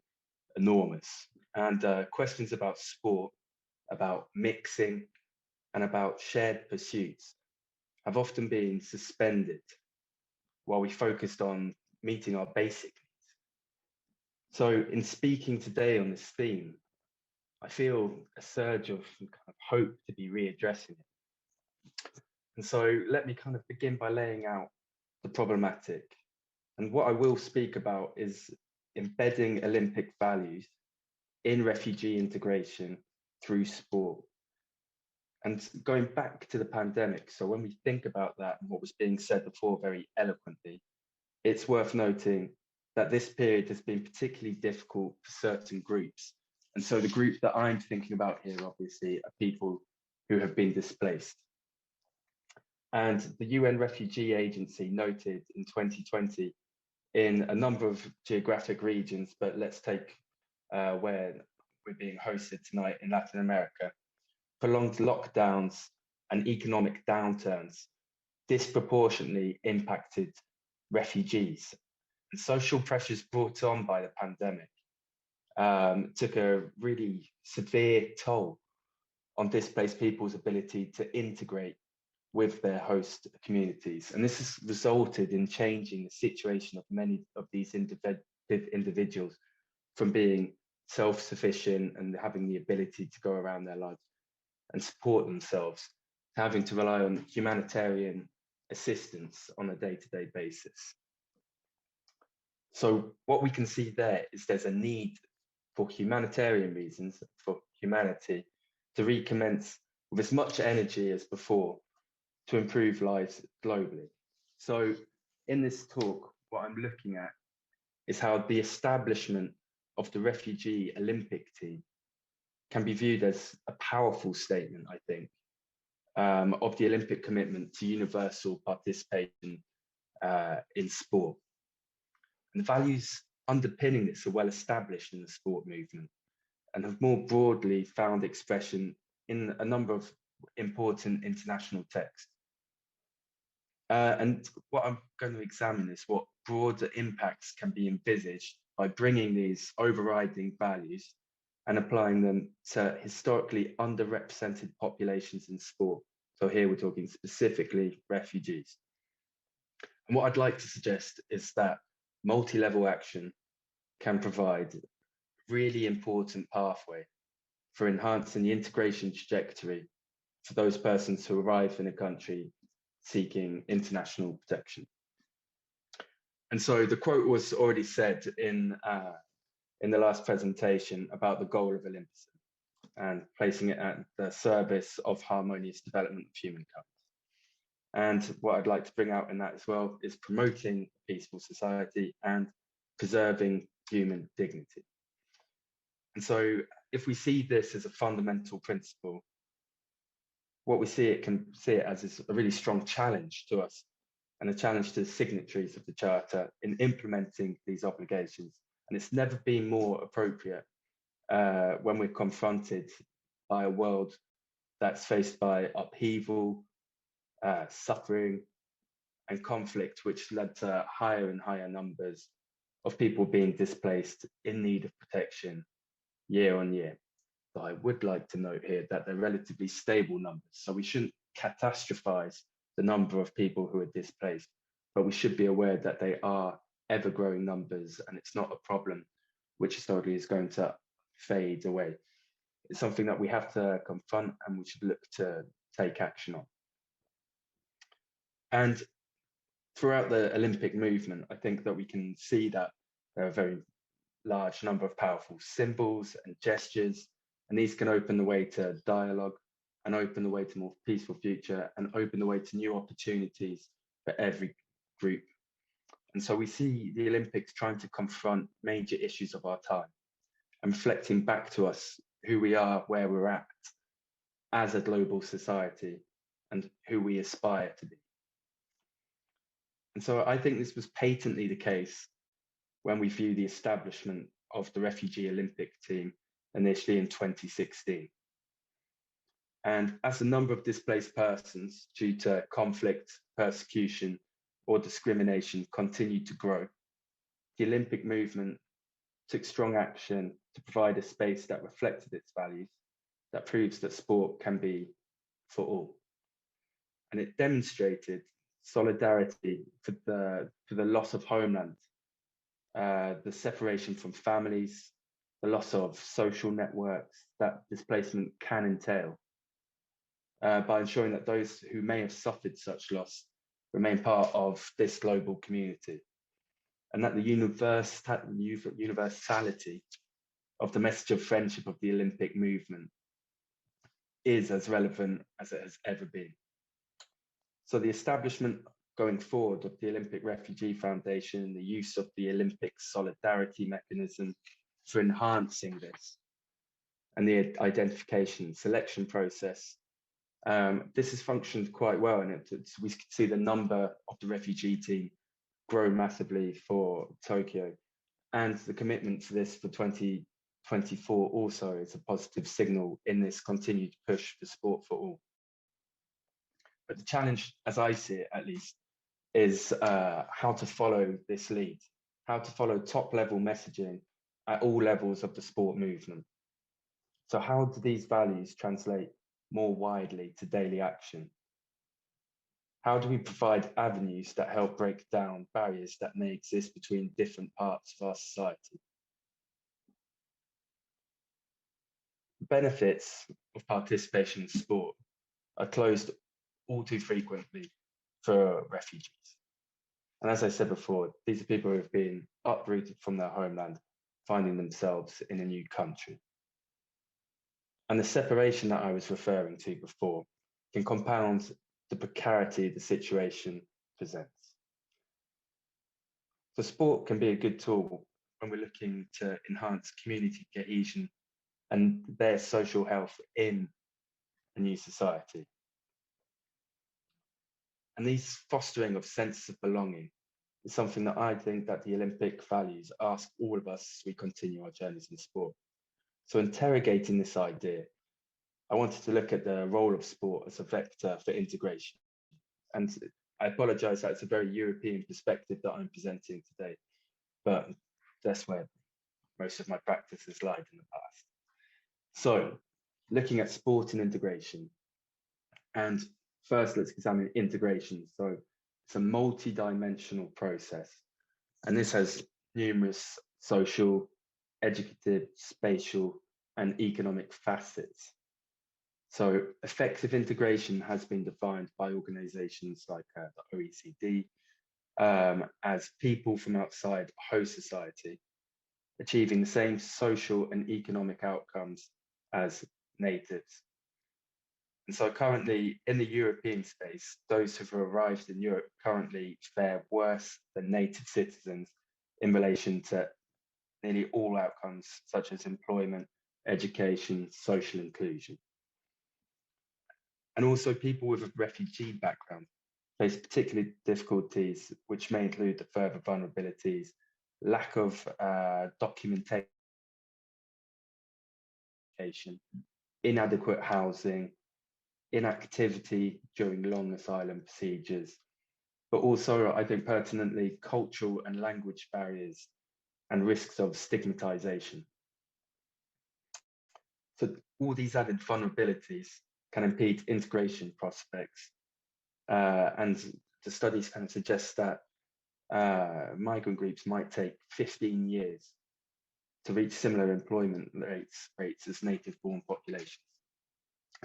enormous. And questions about sport, about mixing, and about shared pursuits have often been suspended while we focused on meeting our basic needs. So in speaking today on this theme, I feel a surge of kind of hope to be readdressing it. And so let me kind of begin by laying out the problematic. And what I will speak about is embedding Olympic values in refugee integration through sport. And going back to the pandemic, so when we think about that and what was being said before very eloquently, it's worth noting that this period has been particularly difficult for certain groups. And so the group that I'm thinking about here, obviously, are people who have been displaced. And the UN Refugee Agency noted in 2020 in a number of geographic regions, but let's take where we're being hosted tonight in Latin America, prolonged lockdowns and economic downturns disproportionately impacted refugees. And social pressures brought on by the pandemic took a really severe toll on displaced people's ability to integrate with their host communities. And this has resulted in changing the situation of many of these individuals from being self-sufficient and having the ability to go around their lives and support themselves, to having to rely on humanitarian assistance on a day-to-day basis. So what we can see there is there's a need for humanitarian reasons, for humanity, to recommence with as much energy as before to improve lives globally. So in this talk, what I'm looking at is how the establishment of the refugee Olympic team can be viewed as a powerful statement, I think, of the Olympic commitment to universal participation in sport. And the values underpinning this are well established in the sport movement and have more broadly found expression in a number of important international texts. And what I'm going to examine is what broader impacts can be envisaged by bringing these overriding values and applying them to historically underrepresented populations in sport. So here we're talking specifically refugees. And what I'd like to suggest is that multi-level action can provide a really important pathway for enhancing the integration trajectory for those persons who arrive in a country seeking international protection. And so the quote was already said in the last presentation about the goal of Olympism and placing it at the service of harmonious development of humankind. And what I'd like to bring out in that as well is promoting a peaceful society and preserving human dignity. And so if we see this as a fundamental principle, what we see it as is a really strong challenge to us and a challenge to the signatories of the Charter in implementing these obligations. And it's never been more appropriate when we're confronted by a world that's faced by upheaval, suffering, and conflict, which led to higher and higher numbers of people being displaced in need of protection year on year. But I would like to note here that they're relatively stable numbers, so we shouldn't catastrophize the number of people who are displaced, but we should be aware that they are ever-growing numbers, and it's not a problem which historically is going to fade away. It's something that we have to confront and we should look to take action on. And throughout the Olympic movement, I think that we can see that there are a very large number of powerful symbols and gestures, and these can open the way to dialogue and open the way to a more peaceful future and open the way to new opportunities for every group. And so we see the Olympics trying to confront major issues of our time and reflecting back to us who we are, where we're at as a global society and who we aspire to be. And so I think this was patently the case when we view the establishment of the Refugee Olympic team initially in 2016. And as the number of displaced persons due to conflict, persecution, or discrimination continued to grow, the Olympic movement took strong action to provide a space that reflected its values, that proves that sport can be for all. And it demonstrated solidarity for the loss of homeland, the separation from families, the loss of social networks that displacement can entail, by ensuring that those who may have suffered such loss remain part of this global community, and that the universality of the message of friendship of the Olympic movement is as relevant as it has ever been. So the establishment going forward of the Olympic Refugee Foundation, the use of the Olympic solidarity mechanism for enhancing this, and the identification selection process, this has functioned quite well, and we can see the number of the refugee team grow massively for TÓQUIO, and the commitment to this for 2024 also is a positive signal in this continued push for sport for all. But the challenge, as I see it at least, is how to follow this lead, how to follow top-level messaging at all levels of the sport movement. So how do these values translate more widely to daily action? How do we provide avenues that help break down barriers that may exist between different parts of our society? The benefits of participation in sport are closed all too frequently for refugees. And as I said before, these are people who have been uprooted from their homeland, finding themselves in a new country. And the separation that I was referring to before can compound the precarity the situation presents. So sport can be a good tool when we're looking to enhance community cohesion and their social health in a new society. And these fostering of sense of belonging is something that I think that the Olympic values ask all of us as we continue our journeys in sport. So interrogating this idea, I wanted to look at the role of sport as a vector for integration. And I apologize that it's a very European perspective that I'm presenting today, but that's where most of my practice has lied in the past. So looking at sport and integration, and first let's examine integration. So it's a multi-dimensional process, and this has numerous social, educative, spatial, and economic facets. So effective integration has been defined by organizations like the OECD as people from outside host society, achieving the same social and economic outcomes as natives. And so currently in the European space, those who have arrived in Europe currently fare worse than native citizens in relation to nearly all outcomes such as employment, education, social inclusion. And also people with a refugee background face particular difficulties, which may include the further vulnerabilities, lack of documentation, inadequate housing, inactivity during long asylum procedures, but also, I think pertinently, cultural and language barriers and risks of stigmatization. So all these added vulnerabilities can impede integration prospects. And the studies kind of suggest that migrant groups might take 15 years to reach similar employment rates as native-born populations.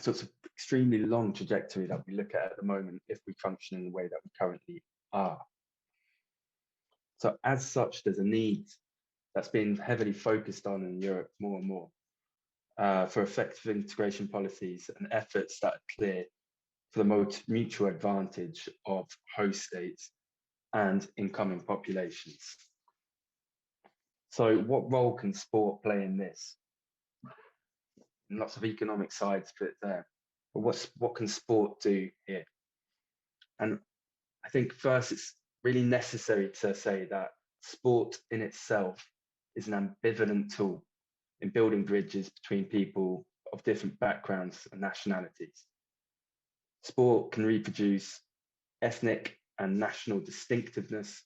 So it's an extremely long trajectory that we look at the moment if we function in the way that we currently are. So as such, there's a need that's been heavily focused on in Europe more and more for effective integration policies and efforts that are clear for the most mutual advantage of host states and incoming populations. So what role can sport play in this? And lots of economic sides to it there. But what can sport do here? And I think first it's really necessary to say that sport in itself is an ambivalent tool in building bridges between people of different backgrounds and nationalities. Sport can reproduce ethnic and national distinctiveness.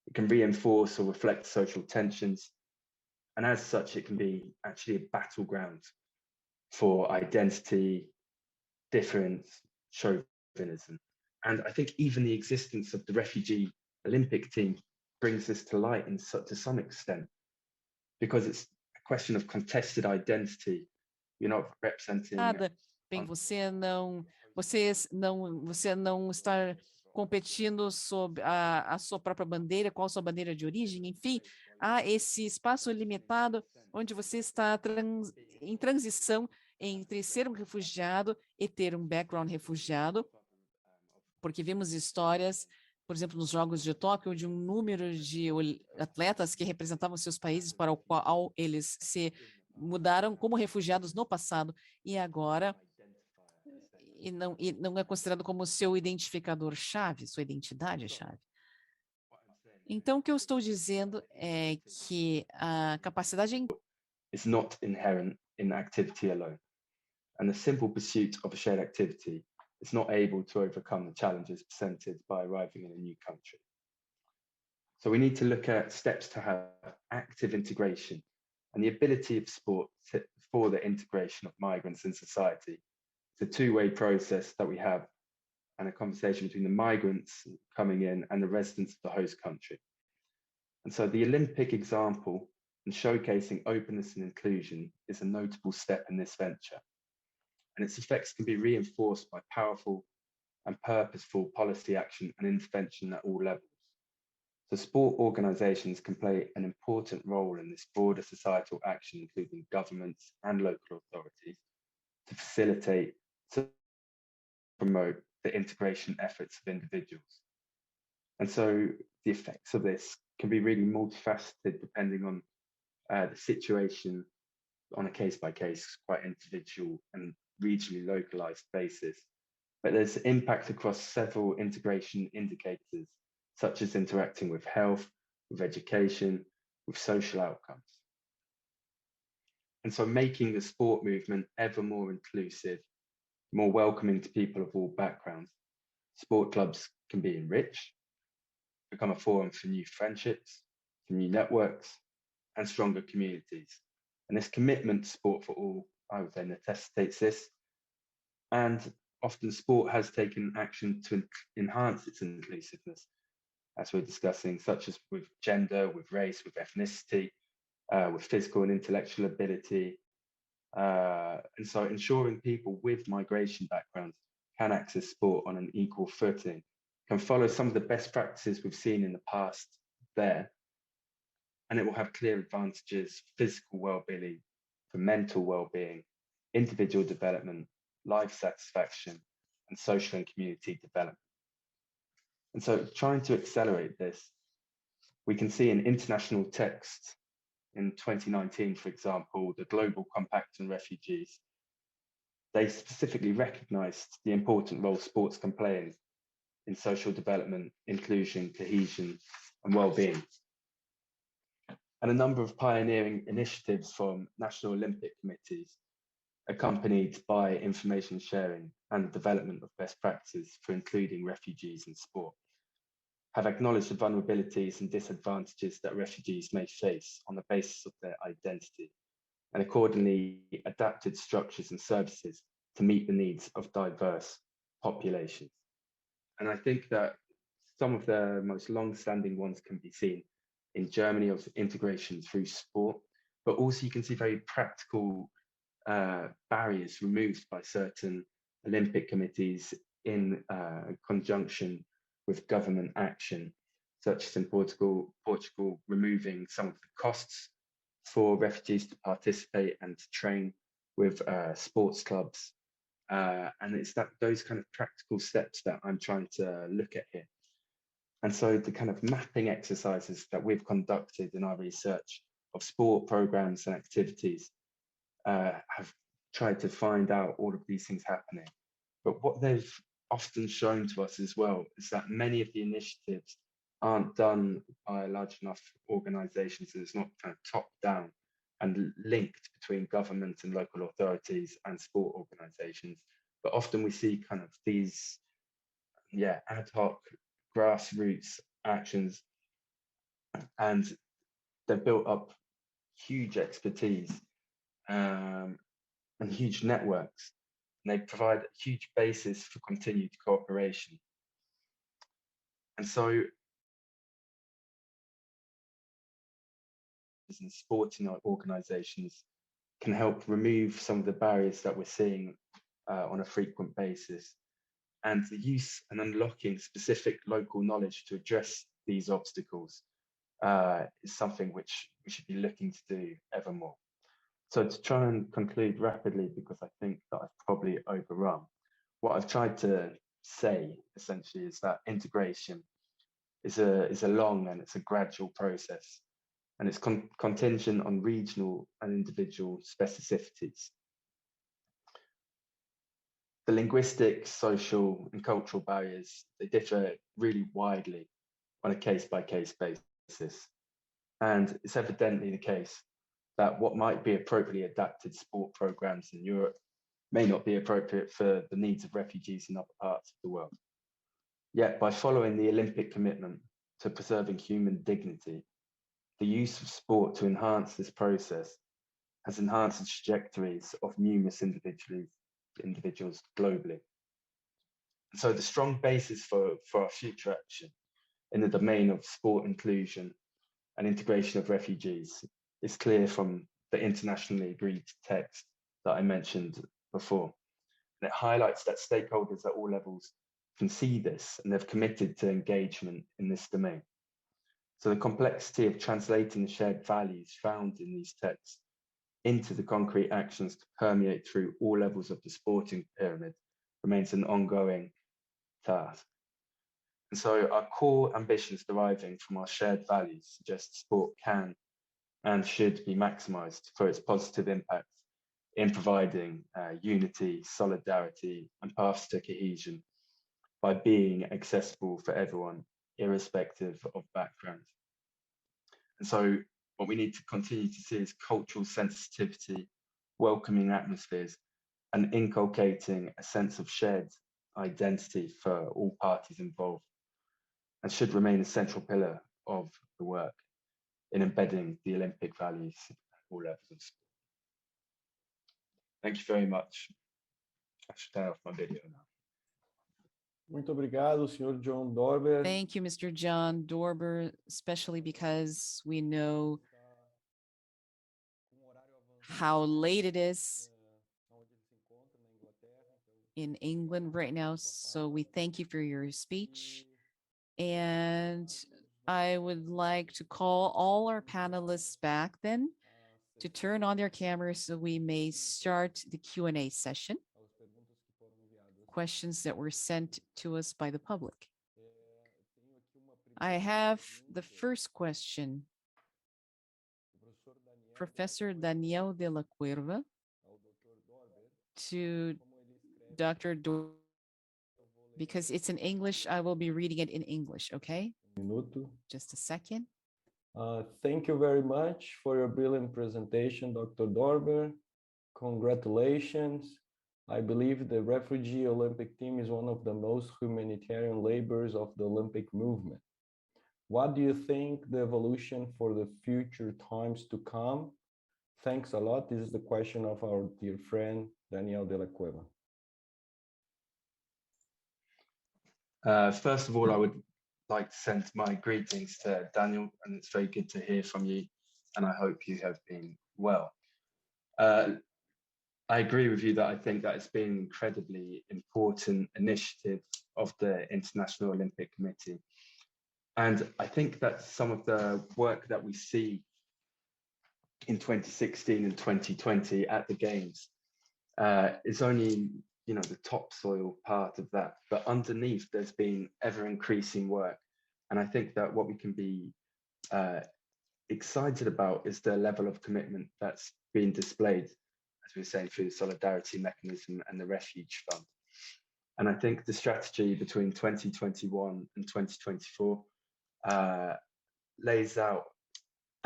It can reinforce or reflect social tensions And as such, it can be actually a battleground for identity, difference, chauvinism. And I think even the existence of the refugee Olympic team brings this to light to some extent, because it's a question of contested identity. You're not representing. Bem, você não está competindo sob a sua própria bandeira, qual a sua bandeira de origem, enfim, há esse espaço limitado onde você está em transição entre ser um refugiado e ter um background refugiado, porque vimos histórias, por exemplo, nos Jogos de Tóquio, de um número de atletas que representavam seus países para o qual eles se mudaram como refugiados no passado e agora não é considerado como seu identificador-chave, sua identidade-chave. Então, o que eu estou dizendo é que a capacidade is not inherent in activity alone, and the simple pursuit of a shared activity is not able to overcome the challenges presented by arriving in a new country. So we need to look at steps to have active integration and the ability of sport for the integration of migrants in society. It's a two-way process that we have, and a conversation between the migrants coming in and the residents of the host country. And so the Olympic example in showcasing openness and inclusion is a notable step in this venture. And its effects can be reinforced by powerful and purposeful policy action and intervention at all levels. So sport organisations can play an important role in this broader societal action, including governments and local authorities, to facilitate, to promote the integration efforts of individuals. And so the effects of this can be really multifaceted depending on the situation on a case-by-case, quite individual and regionally localized basis. But there's impact across several integration indicators, such as interacting with health, with education, with social outcomes. And so making the sport movement ever more inclusive, more welcoming to people of all backgrounds, sport clubs can be enriched, become a forum for new friendships, for new networks, and stronger communities. And this commitment to sport for all, I would say, necessitates this. And often sport has taken action to enhance its inclusiveness, as we're discussing, such as with gender, with race, with ethnicity, with physical and intellectual ability. And so ensuring people with migration backgrounds can access sport on an equal footing, can follow some of the best practices we've seen in the past there. And it will have clear advantages for physical well-being, for mental well-being, individual development, life satisfaction, and social and community development. And so trying to accelerate this, we can see in international text in 2019, for example, the Global Compact on Refugees, they specifically recognized the important role sports can play in social development, inclusion, cohesion, and well-being. And a number of pioneering initiatives from national Olympic committees, accompanied by information sharing and the development of best practices for including refugees in sport, have acknowledged the vulnerabilities and disadvantages that refugees may face on the basis of their identity, and accordingly adapted structures and services to meet the needs of diverse populations. And I think that some of the most long-standing ones can be seen in Germany of integration through sport, but also you can see very practical barriers removed by certain Olympic committees in conjunction with government action, such as in Portugal removing some of the costs for refugees to participate and to train with sports clubs. And it's those kind of practical steps that I'm trying to look at here. And so the kind of mapping exercises that we've conducted in our research of sport programs and activities have tried to find out all of these things happening. But what they've often shown to us as well is that many of the initiatives aren't done by a large enough organizations, so it's not kind of top down and linked between government and local authorities and sport organizations. But often we see kind of these ad hoc grassroots actions, and they're built up huge expertise and huge networks, and they provide a huge basis for continued cooperation. And so, and sporting organisations can help remove some of the barriers that we're seeing on a frequent basis. And the use and unlocking specific local knowledge to address these obstacles is something which we should be looking to do ever more. So to try and conclude rapidly, because I think that I've probably overrun, what I've tried to say essentially is that integration is a long and it's a gradual process, and it's contingent on regional and individual specificities. The linguistic, social, and cultural barriers, they differ really widely on a case-by-case basis. And it's evidently the case that what might be appropriately adapted sport programs in Europe may not be appropriate for the needs of refugees in other parts of the world. Yet by following the Olympic commitment to preserving human dignity, the use of sport to enhance this process has enhanced the trajectories of numerous individuals globally. And so the strong basis for our future action in the domain of sport inclusion and integration of refugees is clear from the internationally agreed text that I mentioned before. And it highlights that stakeholders at all levels can see this and they've committed to engagement in this domain. So the complexity of translating the shared values found in these texts into the concrete actions to permeate through all levels of the sporting pyramid remains an ongoing task. And so our core ambitions deriving from our shared values suggest sport can and should be maximised for its positive impact in providing unity, solidarity, and paths to cohesion by being accessible for everyone, irrespective of background. And so what we need to continue to see is cultural sensitivity, welcoming atmospheres, and inculcating a sense of shared identity for all parties involved, and should remain a central pillar of the work in embedding the Olympic values at all levels of sport. Thank you very much. I should turn off my video now. Muito obrigado, Sr. John Dorber. Thank you, Mr. John Dorber, especially because we know how late it is in England right now. So we thank you for your speech. And I would like to call all our panelists back then to turn on their cameras so we may start the Q&A session. Questions that were sent to us by the public. I have the first question. Professor Daniel de la Cuerva to Dr. Dorber. Because it's in English, I will be reading it in English, okay? Minuto. Just a second. Thank you very much for your brilliant presentation, Dr. Dorber. Congratulations. I believe the refugee Olympic team is one of the most humanitarian labors of the Olympic movement. What do you think the evolution for the future times to come? Thanks a lot. This is the question of our dear friend, Daniel de la Cueva. First of all, I would like to send my greetings to Daniel, and it's very good to hear from you, and I hope you have been well. I agree with you that I think that it's been an incredibly important initiative of the International Olympic Committee. And I think that some of the work that we see in 2016 and 2020 at the Games is only, the topsoil part of that. But underneath, there's been ever increasing work. And I think that what we can be excited about is the level of commitment that's being displayed, as we were saying, through the solidarity mechanism and the refuge fund. And I think the strategy between 2021 and 2024 lays out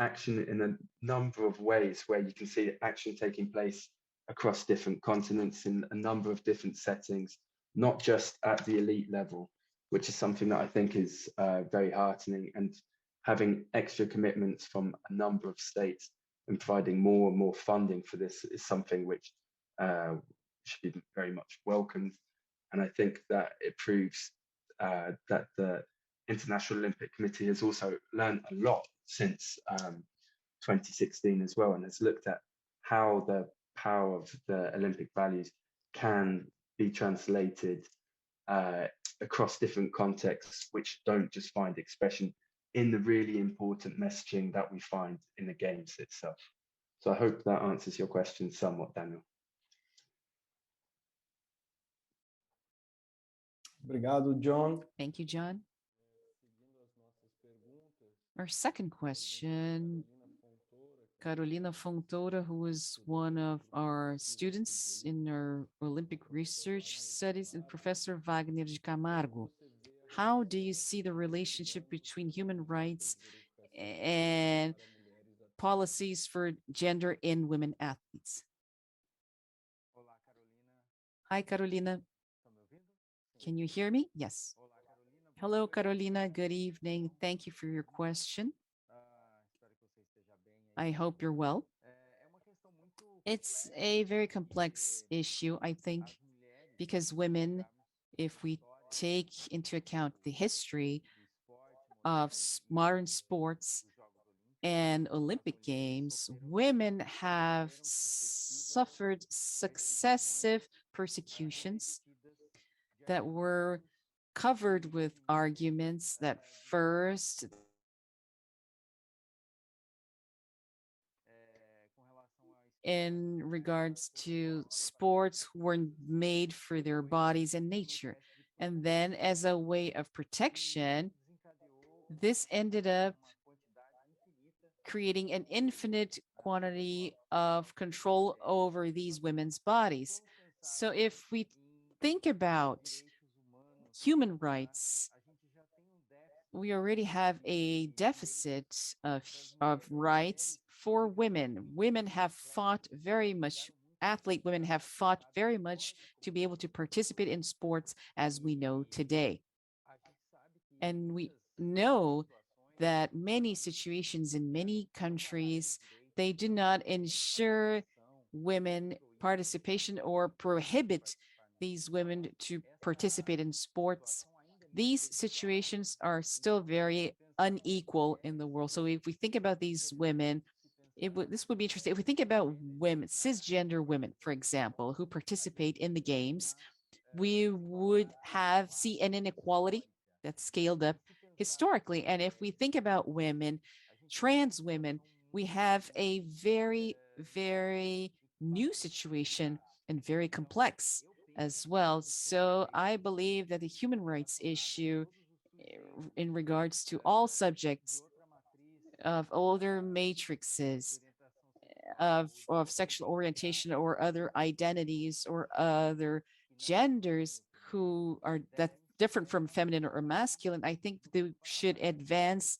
action in a number of ways where you can see action taking place across different continents in a number of different settings, not just at the elite level, which is something that I think is very heartening, and having extra commitments from a number of states and providing more and more funding for this is something which should be very much welcomed. And I think that it proves that the International Olympic Committee has also learned a lot since 2016 as well, and has looked at how the power of the Olympic values can be translated across different contexts, which don't just find expression in the really important messaging that we find in the games itself. So I hope that answers your question somewhat, Daniel. Obrigado, John. Thank you, John. Our second question, Carolina Fontoura, who is one of our students in our Olympic research studies, and Professor Wagner de Camargo. How do you see the relationship between human rights and policies for gender in women athletes? Hi, Carolina. Can you hear me? Yes. Hello, Carolina. Good evening. Thank you for your question. I hope you're well. It's a very complex issue, I think, because women, if we take into account the history of modern sports and Olympic Games, women have suffered successive persecutions that were covered with arguments that first in regards to sports who were made for their bodies and nature. And then as a way of protection, this ended up creating an infinite quantity of control over these women's bodies. So if we think about human rights, we already have a deficit of rights for women. Women have fought very much, athlete women have fought very much to be able to participate in sports as we know today. And we know that many situations in many countries, they do not ensure women participation or prohibit these women to participate in sports. These situations are still very unequal in the world. So if we think about these women, this would be interesting. If we think about women, cisgender women, for example, who participate in the games, we would see an inequality that's scaled up historically. And if we think about women, trans women, we have a very, very new situation and very complex as well. So I believe that the human rights issue in regards to all subjects of older matrices of sexual orientation or other identities or other genders who are that different from feminine or masculine, I think they should advance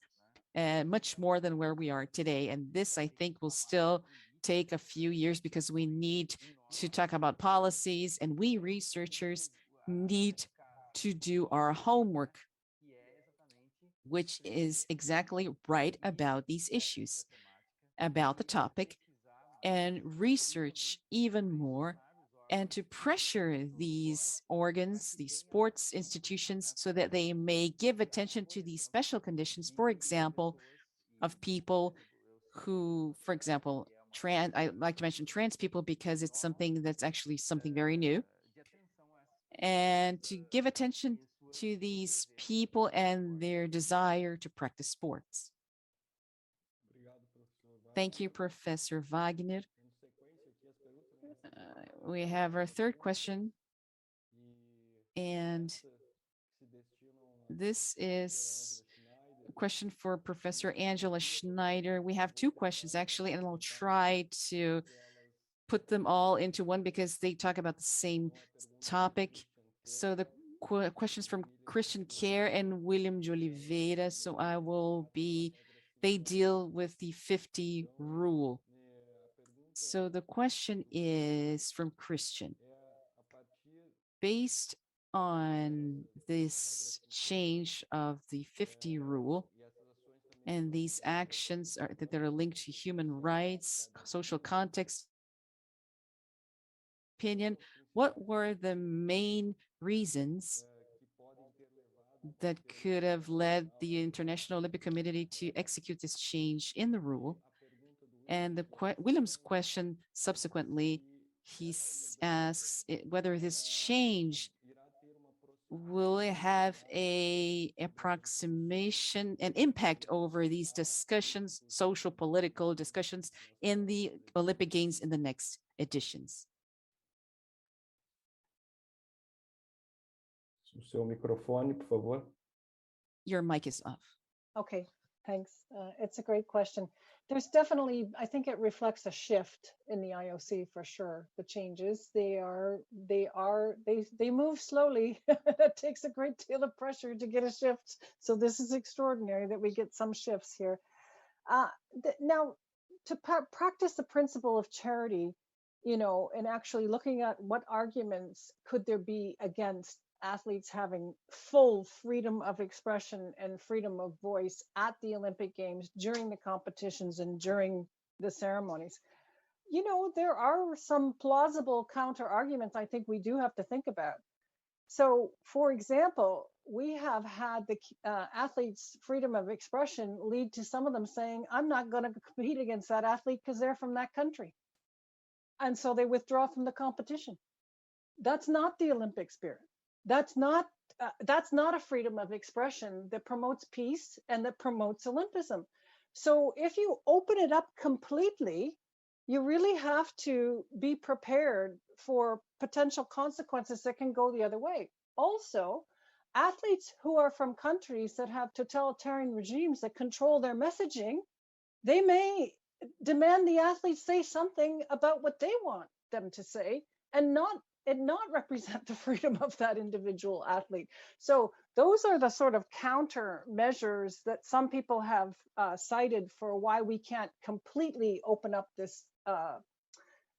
much more than where we are today. And this, I think, will still take a few years because we need to talk about policies, and we researchers need to do our homework, which is exactly right about these issues, about the topic, and research even more, and to pressure these organs, these sports institutions, so that they may give attention to these special conditions, for example, of people who, for example, I like to mention trans people because it's something that's actually something very new, and to give attention to these people and their desire to practice sports. Thank you, Professor Wagner. We have our third question, and this is a question for Professor Angela Schneider. We have two questions actually, and I'll try to put them all into one because they talk about the same topic. So the questions from Christian Kerr and William de Oliveira. So they deal with the 50 rule. So the question is from Christian. Based on this change of the 50 rule And these actions are that are linked to human rights, social context, opinion. What were the main reasons that could have led the International Olympic Committee to execute this change in the rule? And William's question subsequently, he asks whether this change will it have a approximation, an impact over these discussions, social, political discussions in the Olympic Games in the next editions? O seu microfone, por favor. Your mic is off. Okay, thanks. It's a great question. There's definitely, I think it reflects a shift in the IOC for sure. The changes, they move slowly. It takes a great deal of pressure to get a shift. So this is extraordinary that we get some shifts here. Now, to practice the principle of charity, you know, and actually looking at what arguments could there be against athletes having full freedom of expression and freedom of voice at the Olympic Games during the competitions and during the ceremonies. You know, there are some plausible counter arguments I think we do have to think about. So, for example, we have had the athletes' freedom of expression lead to some of them saying, I'm not going to compete against that athlete because they're from that country. And so they withdraw from the competition. That's not the Olympic spirit. That's not a freedom of expression that promotes peace and that promotes Olympism. So if you open it up completely, you really have to be prepared for potential consequences that can go the other way. Also, athletes who are from countries that have totalitarian regimes that control their messaging, they may demand the athletes say something about what they want them to say and not represent the freedom of that individual athlete. So those are the sort of counter measures that some people have cited for why we can't completely open up this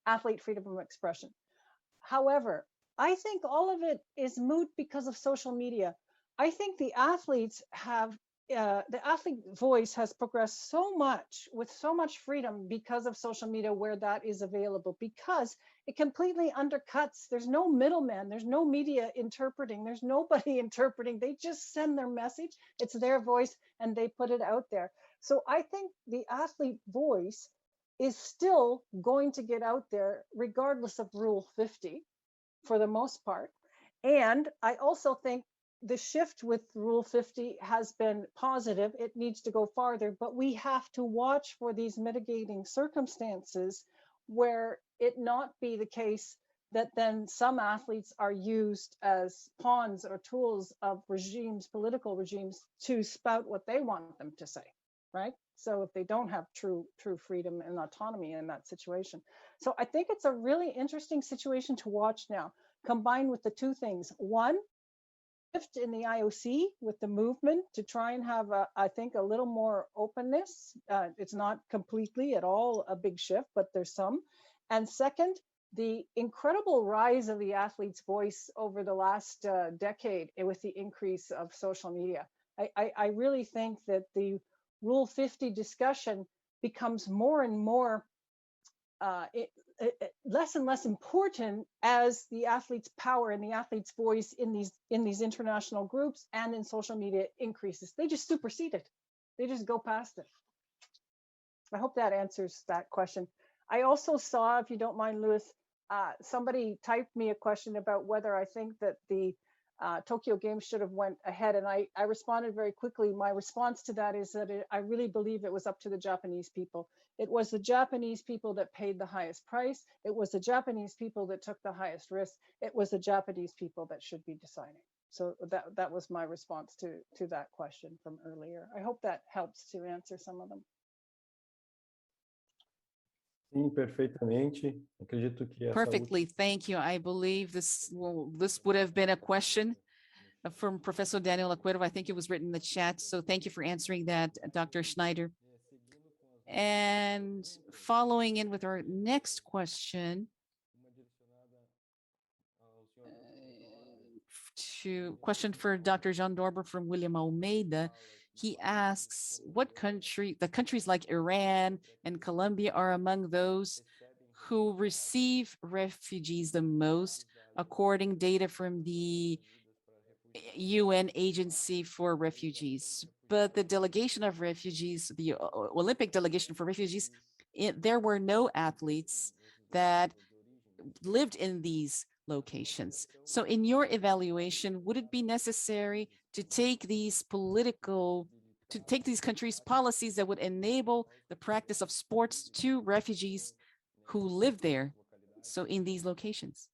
athlete freedom of expression. However, I think all of it is moot because of social media. I think the athletes have the athlete voice has progressed so much with so much freedom because of social media where that is available, because it completely undercuts. There's no middleman. There's no media interpreting. There's nobody interpreting. They just send their message. It's their voice and they put it out there. So I think the athlete voice is still going to get out there regardless of Rule 50 for the most part. And I also think the shift with Rule 50 has been positive. It needs to go farther, but we have to watch for these mitigating circumstances where it not be the case that then some athletes are used as pawns or tools of regimes, political regimes, to spout what they want them to say, right? So if they don't have true freedom and autonomy in that situation. So I think it's a really interesting situation to watch now, combined with the two things. One, shift in the IOC with the movement to try and have, I think, a little more openness. It's not completely at all a big shift, but there's some. And second, the incredible rise of the athlete's voice over the last decade with the increase of social media. I really think that the Rule 50 discussion becomes more and more less and less important as the athlete's power and the athlete's voice in these international groups and in social media increases. They just supersede it. They just go past it. I hope that answers that question. I also saw, if you don't mind, Louis, somebody typed me a question about whether I think that the Tokyo Games should have went ahead, and I responded very quickly. My response to that is that I really believe it was up to the Japanese people. It was the Japanese people that paid the highest price. It was the Japanese people that took the highest risk. It was the Japanese people that should be deciding. So that was my response to that question from earlier. I hope that helps to answer some of them. Sim, perfeitamente. Acredito que Perfectly, thank you. I believe this would have been a question from Professor Daniel Acuero. I think it was written in the chat. So thank you for answering that, Dr. Schneider. And following in with our next question, question for Dr. Jean Dorber from William Almeida. He asks what the countries like Iran and Colombia are among those who receive refugees the most, according data from the UN Agency for Refugees. But the delegation of refugees, the Olympic delegation for refugees, there were no athletes that lived in these locations. So in your evaluation, would it be necessary to take these countries' policies that would enable the practice of sports to refugees who live there, so in these locations?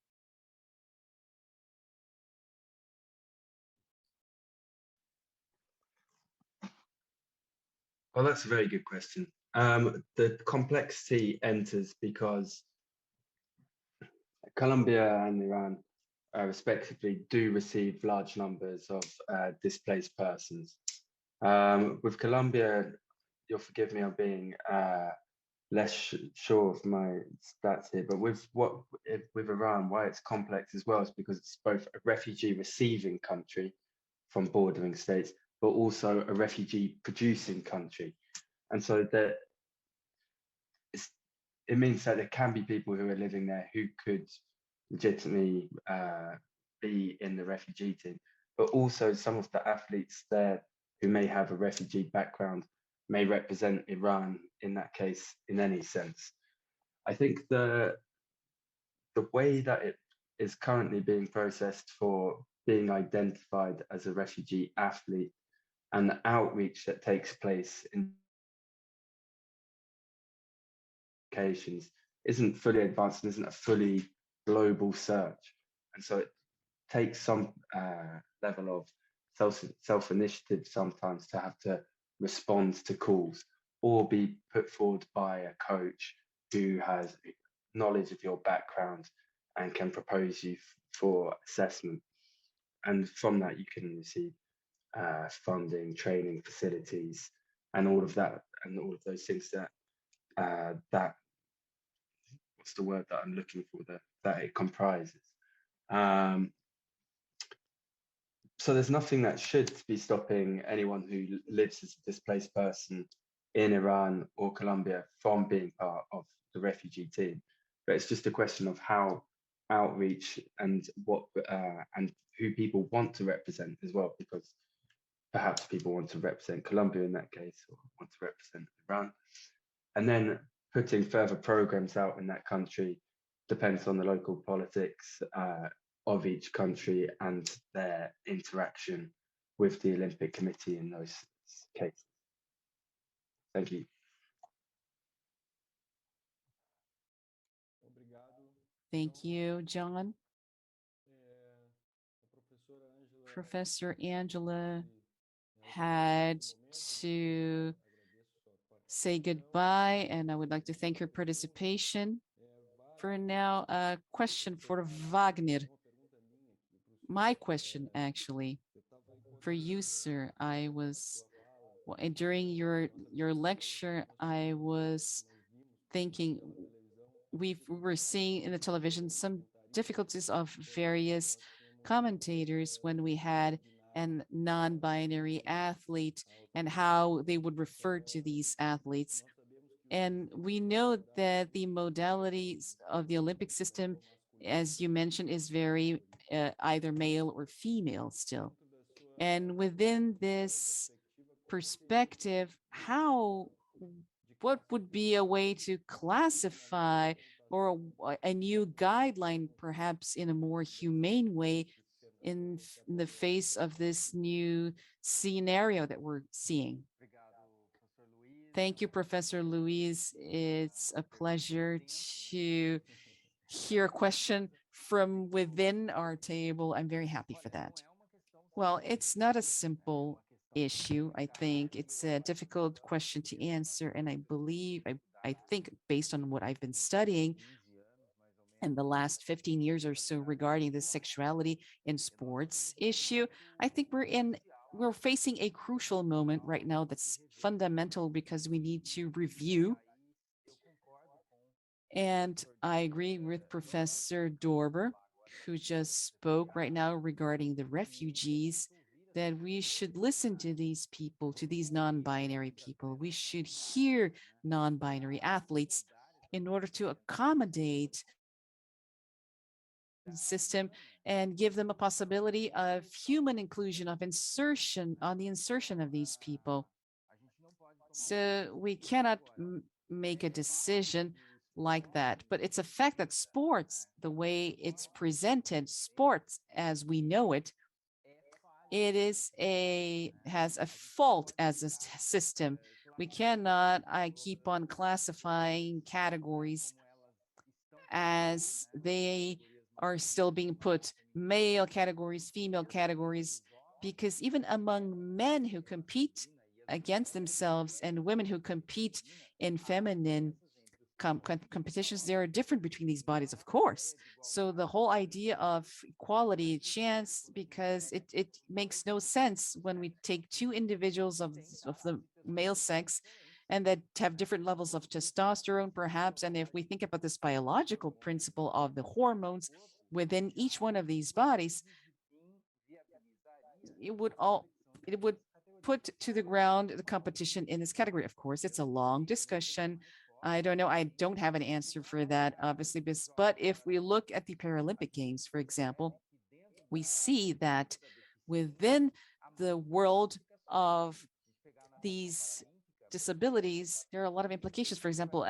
Well, that's a very good question. The complexity enters because Colombia and Iran, respectively, do receive large numbers of displaced persons. With Colombia, you'll forgive me, I'm being less sure of my stats here, but with Iran, why it's complex as well is because it's both a refugee receiving country from bordering states, but also a refugee producing country. And so that it means that there can be people who are living there who could legitimately be in the refugee team, but also some of the athletes there who may have a refugee background may represent Iran in that case in any sense. I think the way that it is currently being processed for being identified as a refugee athlete and the outreach that takes place in occasions isn't fully advanced and isn't a fully global search. And so it takes some level of self-initiative sometimes to have to respond to calls or be put forward by a coach who has knowledge of your background and can propose you for assessment. And from that, you can receive funding, training, facilities, and all of that, and all of those things that what's the word that I'm looking for, that it comprises. So there's nothing that should be stopping anyone who lives as a displaced person in Iran or Colombia from being part of the refugee team. But it's just a question of how outreach and what and who people want to represent as well, because perhaps people want to represent Colombia in that case, or want to represent Iran. And then putting further programs out in that country depends on the local politics of each country and their interaction with the Olympic Committee in those cases. Thank you. Thank you, John. Professor Angela had to say goodbye, and I would like to thank her participation. For now, a question for Wagner. My question, actually, for you, sir. During your lecture, I was thinking we were seeing in the television some difficulties of various commentators when we had a non-binary athlete and how they would refer to these athletes. And we know that the modalities of the Olympic system, as you mentioned, is very either male or female still. And within this perspective, what would be a way to classify or a new guideline, perhaps in a more humane way, in the face of this new scenario that we're seeing? Thank you, Professor Luis. It's a pleasure to hear a question from within our table. I'm very happy for that. Well, it's not a simple issue. I think it's a difficult question to answer. And I think based on what I've been studying in the last 15 years or so regarding the sexuality in sports issue, I think we're facing a crucial moment right now that's fundamental because we need to review. And I agree with Professor Dorber, who just spoke right now regarding the refugees. that we should listen to these people, to these non-binary people. We should hear non-binary athletes in order to accommodate the system and give them a possibility of human inclusion, of insertion, on the insertion of these people. So we cannot make a decision like that. But it's a fact that sports, the way it's presented, sports as we know it, has a fault as a system. We cannot keep on classifying categories as they are still being put, male categories, female categories, because even among men who compete against themselves and women who compete in feminine competitions, there are different between these bodies, of course. So the whole idea of equality, chance, because it makes no sense when we take two individuals of the male sex and that have different levels of testosterone, perhaps. And if we think about this biological principle of the hormones within each one of these bodies, it would put to the ground the competition in this category. Of course, it's a long discussion. I don't know. I don't have an answer for that, obviously. But if we look at the Paralympic Games, for example, we see that within the world of these disabilities, there are a lot of implications. For example,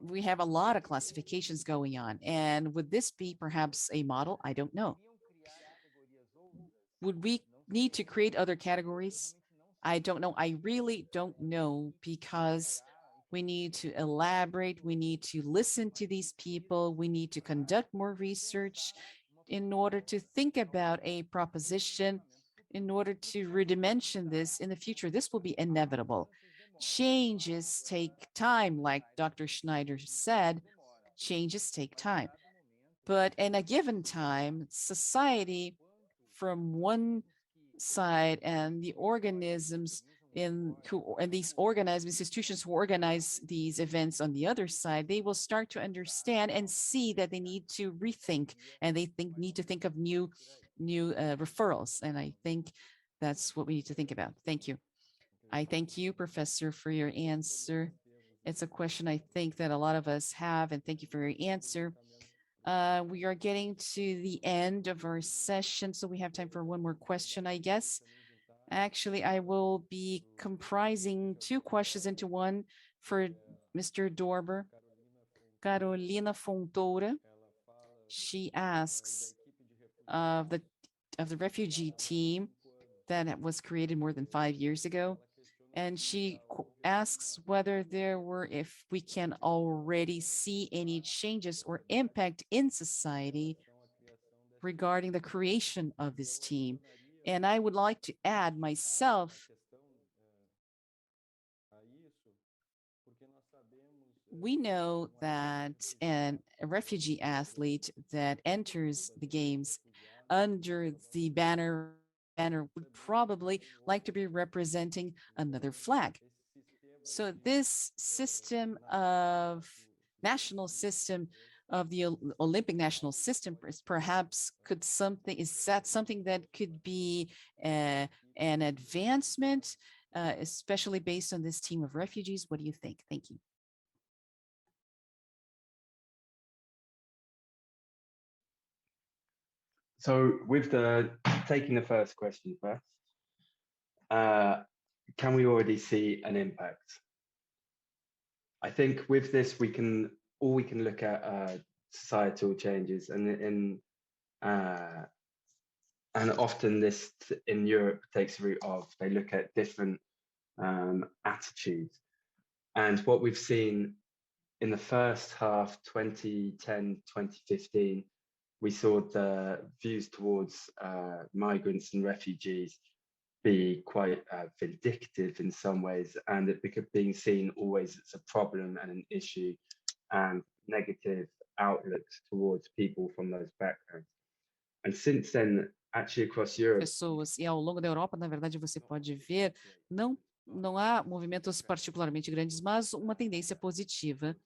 we have a lot of classifications going on. And would this be perhaps a model? I don't know. Would we need to create other categories? I don't know. I really don't know, because we need to elaborate. We need to listen to these people. We need to conduct more research in order to think about a proposition, in order to redimension this in the future. This will be inevitable. Changes take time, like Dr. Schneider said, changes take time. But in a given time, society from one side and the organisms and these organized institutions who organize these events on the other side, they will start to understand and see that they need to rethink, and they need to think of new referrals. And I think that's what we need to think about. Thank you. I thank you, Professor, for your answer. It's a question I think that a lot of us have, and thank you for your answer. We are getting to the end of our session, so we have time for one more question, I guess. Actually, I will be comprising two questions into one for Mr. Dorber. Carolina Fontoura, she asks of the refugee team that was created more than 5 years ago. And she asks whether if we can already see any changes or impact in society regarding the creation of this team. And I would like to add myself, we know that a refugee athlete that enters the games under the banner would probably like to be representing another flag. So this system of national system of the Olympic national system is perhaps is that something that could be an advancement, especially based on this team of refugees? What do you think? Thank you. So with taking the first question first, can we already see an impact? I think with this, we can look at societal changes, and often this in Europe takes the route of they look at different attitudes. And what we've seen in the first half, 2010, 2015, we saw the views towards migrants and refugees be quite vindictive in some ways, and it being seen always as a problem and an issue, and negative outlooks towards people from those backgrounds. And since then, actually across Europe, pessoas, e ao longo da Europa, na verdade, você pode ver, não há movimentos particularmente grandes, mas uma tendência positiva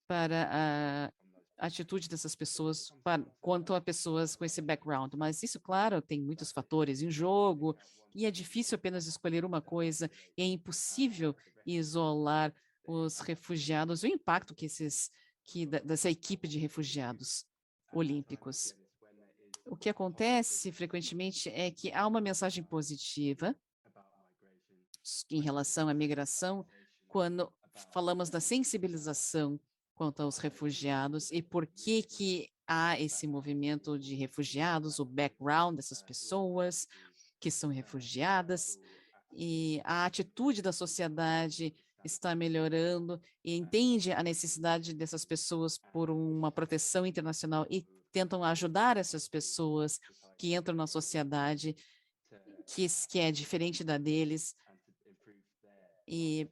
para a atitude dessas pessoas quanto a pessoas com esse background. Mas isso, claro, tem muitos fatores em jogo, e é difícil apenas escolher uma coisa, e é impossível isolar os refugiados, o impacto dessa equipe de refugiados olímpicos. O que acontece frequentemente é que há uma mensagem positiva em relação à migração quando falamos da sensibilização quanto aos refugiados e por que há esse movimento de refugiados, o background dessas pessoas que são refugiadas, e a atitude da sociedade está melhorando e entende a necessidade dessas pessoas por uma proteção internacional e tentam ajudar essas pessoas que entram na sociedade que é diferente da deles e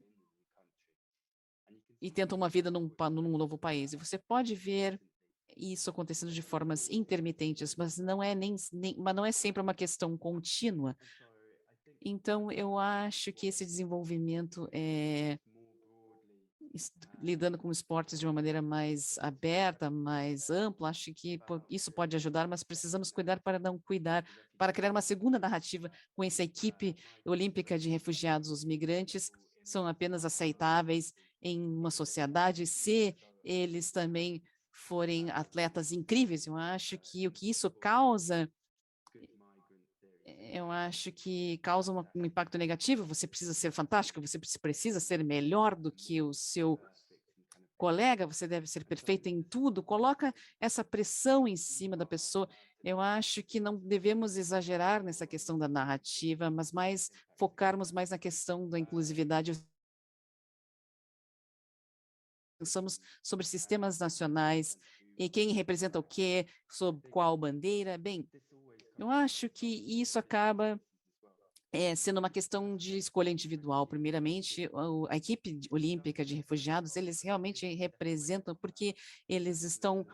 tentam uma vida num novo país. E você pode ver isso acontecendo de formas intermitentes, mas não é sempre uma questão contínua. Então, eu acho que esse desenvolvimento lidando com esportes de uma maneira mais aberta, mais ampla, acho que isso pode ajudar, mas precisamos cuidar para criar uma segunda narrativa com essa equipe olímpica de refugiados. Os migrantes são apenas aceitáveis em uma sociedade se eles também forem atletas incríveis. Eu acho que o que isso causa um impacto negativo. Você precisa ser fantástico, você precisa ser melhor do que o seu colega, você deve ser perfeito em tudo, coloca essa pressão em cima da pessoa. Eu acho que não devemos exagerar nessa questão da narrativa, mas focarmos mais na questão da inclusividade. Pensamos sobre sistemas nacionais e quem representa o quê, sob qual bandeira. Bem, eu acho que isso acaba sendo uma questão de escolha individual. Primeiramente, a equipe olímpica de refugiados, eles realmente representam, porque eles estão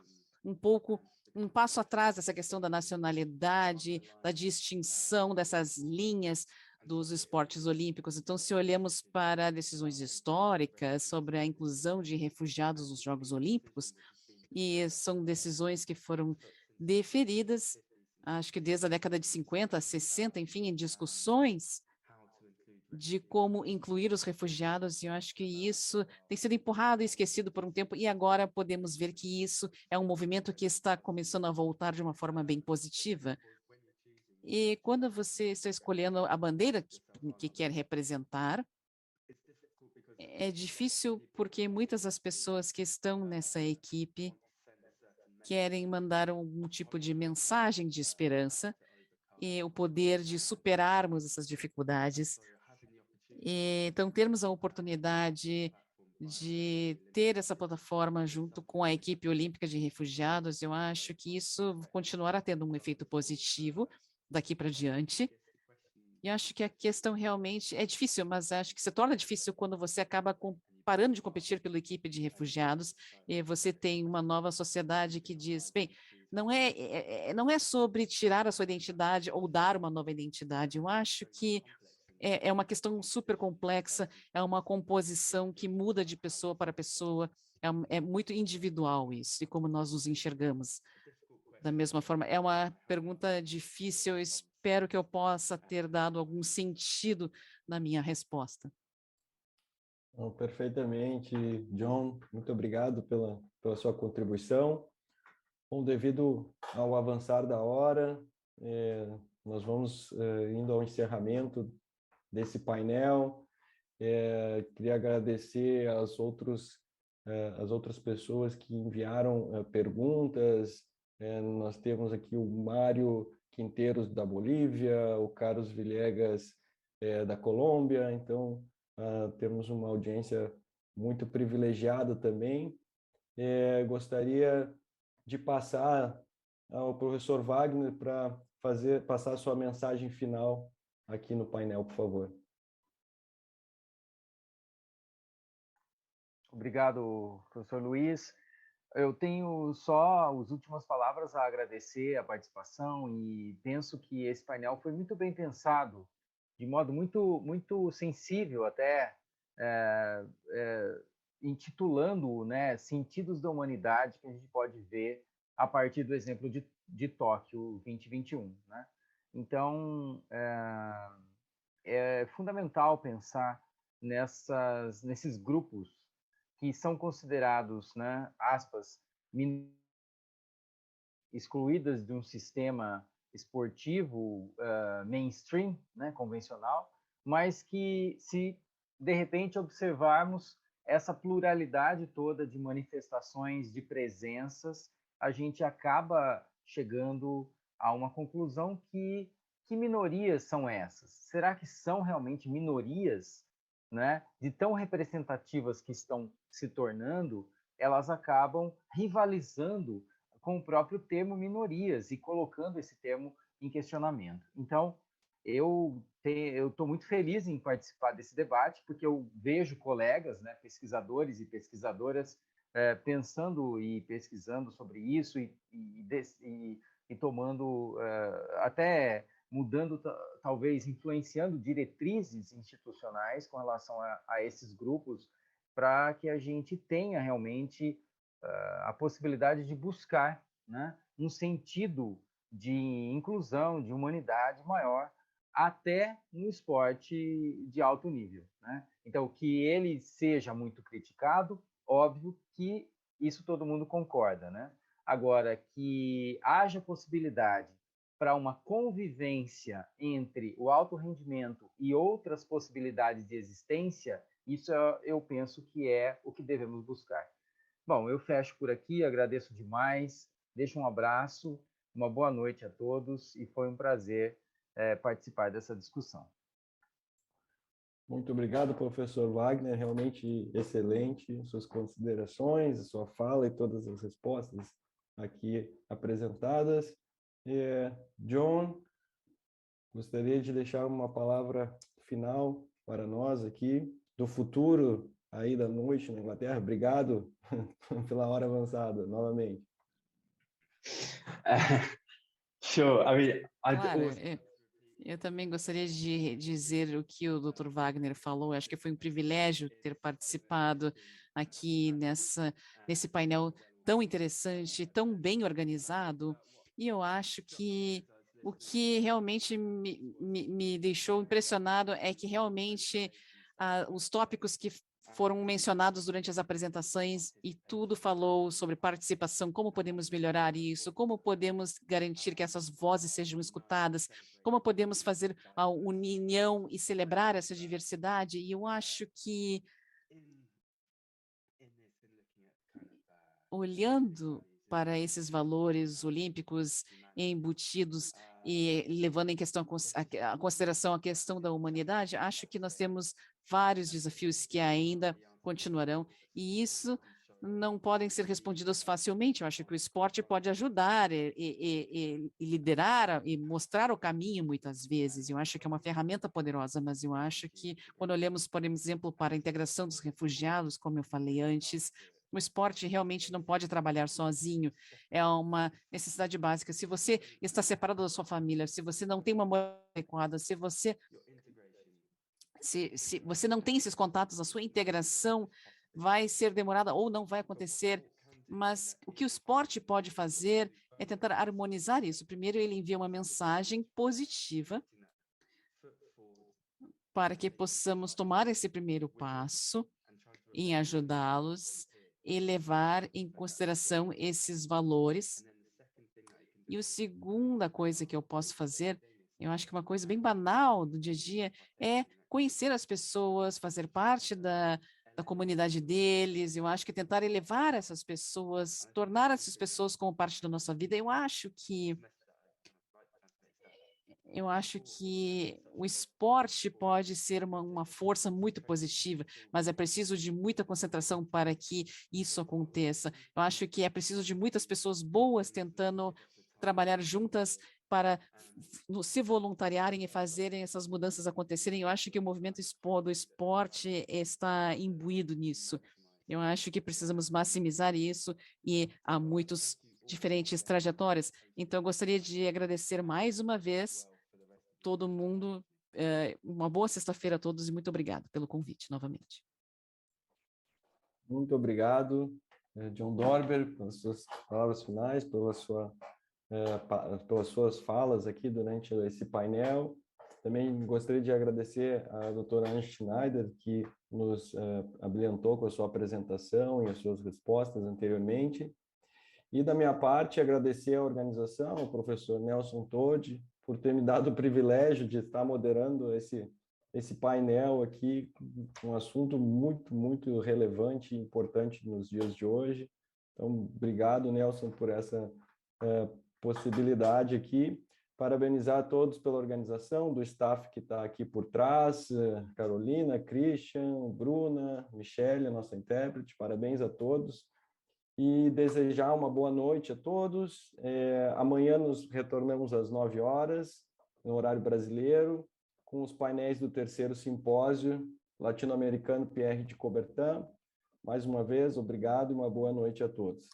um passo atrás dessa questão da nacionalidade, da distinção dessas linhas dos esportes olímpicos. Então, se olhamos para decisões históricas sobre a inclusão de refugiados nos Jogos Olímpicos, e são decisões que foram deferidas, acho que desde a década de 50, 60, enfim, em discussões de como incluir os refugiados, e eu acho que isso tem sido empurrado e esquecido por um tempo, e agora podemos ver que isso é um movimento que está começando a voltar de uma forma bem positiva. E quando você está escolhendo a bandeira que quer representar, é difícil porque muitas das pessoas que estão nessa equipe querem mandar algum tipo de mensagem de esperança e o poder de superarmos essas dificuldades. Então, termos a oportunidade de ter essa plataforma junto com a equipe olímpica de refugiados, eu acho que isso continuará tendo um efeito positivo daqui para diante. E acho que a questão realmente é difícil, mas acho que se torna difícil quando você acaba parando de competir pela equipe de refugiados e você tem uma nova sociedade que diz, bem, não é sobre tirar a sua identidade ou dar uma nova identidade. Eu acho que é uma questão super complexa, é uma composição que muda de pessoa para pessoa, é muito individual isso, e como nós nos enxergamos. Da mesma forma, é uma pergunta difícil, eu espero que eu possa ter dado algum sentido na minha resposta. Não, perfeitamente, John, muito obrigado pela sua contribuição. Bom, devido ao avançar da hora, nós vamos indo ao encerramento desse painel. Queria agradecer as outras pessoas que enviaram perguntas. Nós temos aqui o Mário Quinteiros, da Bolívia, o Carlos Villegas, da Colômbia. Então, temos uma audiência muito privilegiada também. Gostaria de passar ao professor Wagner para passar a sua mensagem final aqui no painel, por favor. Obrigado, professor Luiz. Eu tenho só as últimas palavras a agradecer a participação e penso que esse painel foi muito bem pensado, de modo muito sensível até, intitulando, né, Sentidos da Humanidade, que a gente pode ver a partir do exemplo de Tóquio 2021, né? Então, é fundamental pensar nesses grupos que são considerados, né, aspas, excluídas de um sistema esportivo mainstream, né, convencional, mas que, se de repente observarmos essa pluralidade toda de manifestações, de presenças, a gente acaba chegando a uma conclusão que minorias são essas? Será que são realmente minorias, né, de tão representativas que estão se tornando? Elas acabam rivalizando com o próprio termo minorias e colocando esse termo em questionamento. Então, eu estou muito feliz em participar desse debate, porque eu vejo colegas, né, pesquisadores e pesquisadoras, pensando e pesquisando sobre isso e tomando, até mudando, talvez influenciando diretrizes institucionais com relação a esses grupos, para que a gente tenha realmente a possibilidade de buscar, né, um sentido de inclusão, de humanidade maior, até no esporte de alto nível, né? Então, que ele seja muito criticado, óbvio que isso todo mundo concorda, né? Agora, que haja possibilidade para uma convivência entre o alto rendimento e outras possibilidades de existência, isso eu penso que é o que devemos buscar. Bom, eu fecho por aqui, agradeço demais, deixo um abraço, uma boa noite a todos e foi um prazer participar dessa discussão. Muito obrigado, professor Wagner, realmente excelente suas considerações, a sua fala e todas as respostas aqui apresentadas. John, gostaria de deixar uma palavra final para nós aqui, do futuro aí da noite na Inglaterra. Obrigado pela hora avançada, novamente. Sure. I mean, Claro, eu também gostaria de dizer o que o Dr. Wagner falou. Acho que foi um privilégio ter participado aqui nesse painel tão interessante, tão bem organizado. E eu acho que o que realmente me deixou impressionado é que realmente os tópicos que foram mencionados durante as apresentações e tudo falou sobre participação, como podemos melhorar isso, como podemos garantir que essas vozes sejam escutadas, como podemos fazer a união e celebrar essa diversidade. E eu acho que, olhando para esses valores olímpicos embutidos e levando em questão a consideração a questão da humanidade, acho que nós temos vários desafios que ainda continuarão, e isso não podem ser respondidos facilmente. Eu acho que o esporte pode ajudar e liderar e mostrar o caminho muitas vezes. Eu acho que é uma ferramenta poderosa, mas eu acho que quando olhamos, por exemplo, para a integração dos refugiados, como eu falei antes, o esporte realmente não pode trabalhar sozinho, é uma necessidade básica. Se você está separado da sua família, se você não tem uma moral adequada, se você não tem esses contatos, a sua integração vai ser demorada ou não vai acontecer. Mas o que o esporte pode fazer é tentar harmonizar isso. Primeiro, ele envia uma mensagem positiva para que possamos tomar esse primeiro passo em ajudá-los e levar em consideração esses valores. E a segunda coisa que eu posso fazer, eu acho que uma coisa bem banal do dia a dia, é conhecer as pessoas, fazer parte da comunidade deles. Eu acho que tentar elevar essas pessoas, tornar essas pessoas como parte da nossa vida. Eu acho que o esporte pode ser uma força muito positiva, mas é preciso de muita concentração para que isso aconteça. Eu acho que é preciso de muitas pessoas boas tentando trabalhar juntas para se voluntariarem e fazerem essas mudanças acontecerem. Eu acho que o movimento do esporte está imbuído nisso. Eu acho que precisamos maximizar isso e há muitos diferentes trajetórias. Então, eu gostaria de agradecer mais uma vez todo mundo, uma boa sexta-feira a todos e muito obrigado pelo convite novamente. Muito obrigado, John Dorber, pelas suas palavras finais, pelas suas falas aqui durante esse painel. Também gostaria de agradecer a doutora Anne Schneider, que nos abrilhantou com a sua apresentação e as suas respostas anteriormente. E da minha parte, agradecer à organização, ao professor Nelson Todi, por ter me dado o privilégio de estar moderando esse painel aqui, um assunto muito, muito relevante e importante nos dias de hoje. Então, obrigado, Nelson, por essa possibilidade aqui. Parabenizar a todos pela organização, do staff que está aqui por trás, Carolina, Christian, Bruna, Michele, nossa intérprete, parabéns a todos. E desejar uma boa noite a todos. Amanhã nos retornamos às 9 horas, no horário brasileiro, com os painéis do terceiro simpósio latino-americano Pierre de Coubertin. Mais uma vez, obrigado e uma boa noite a todos.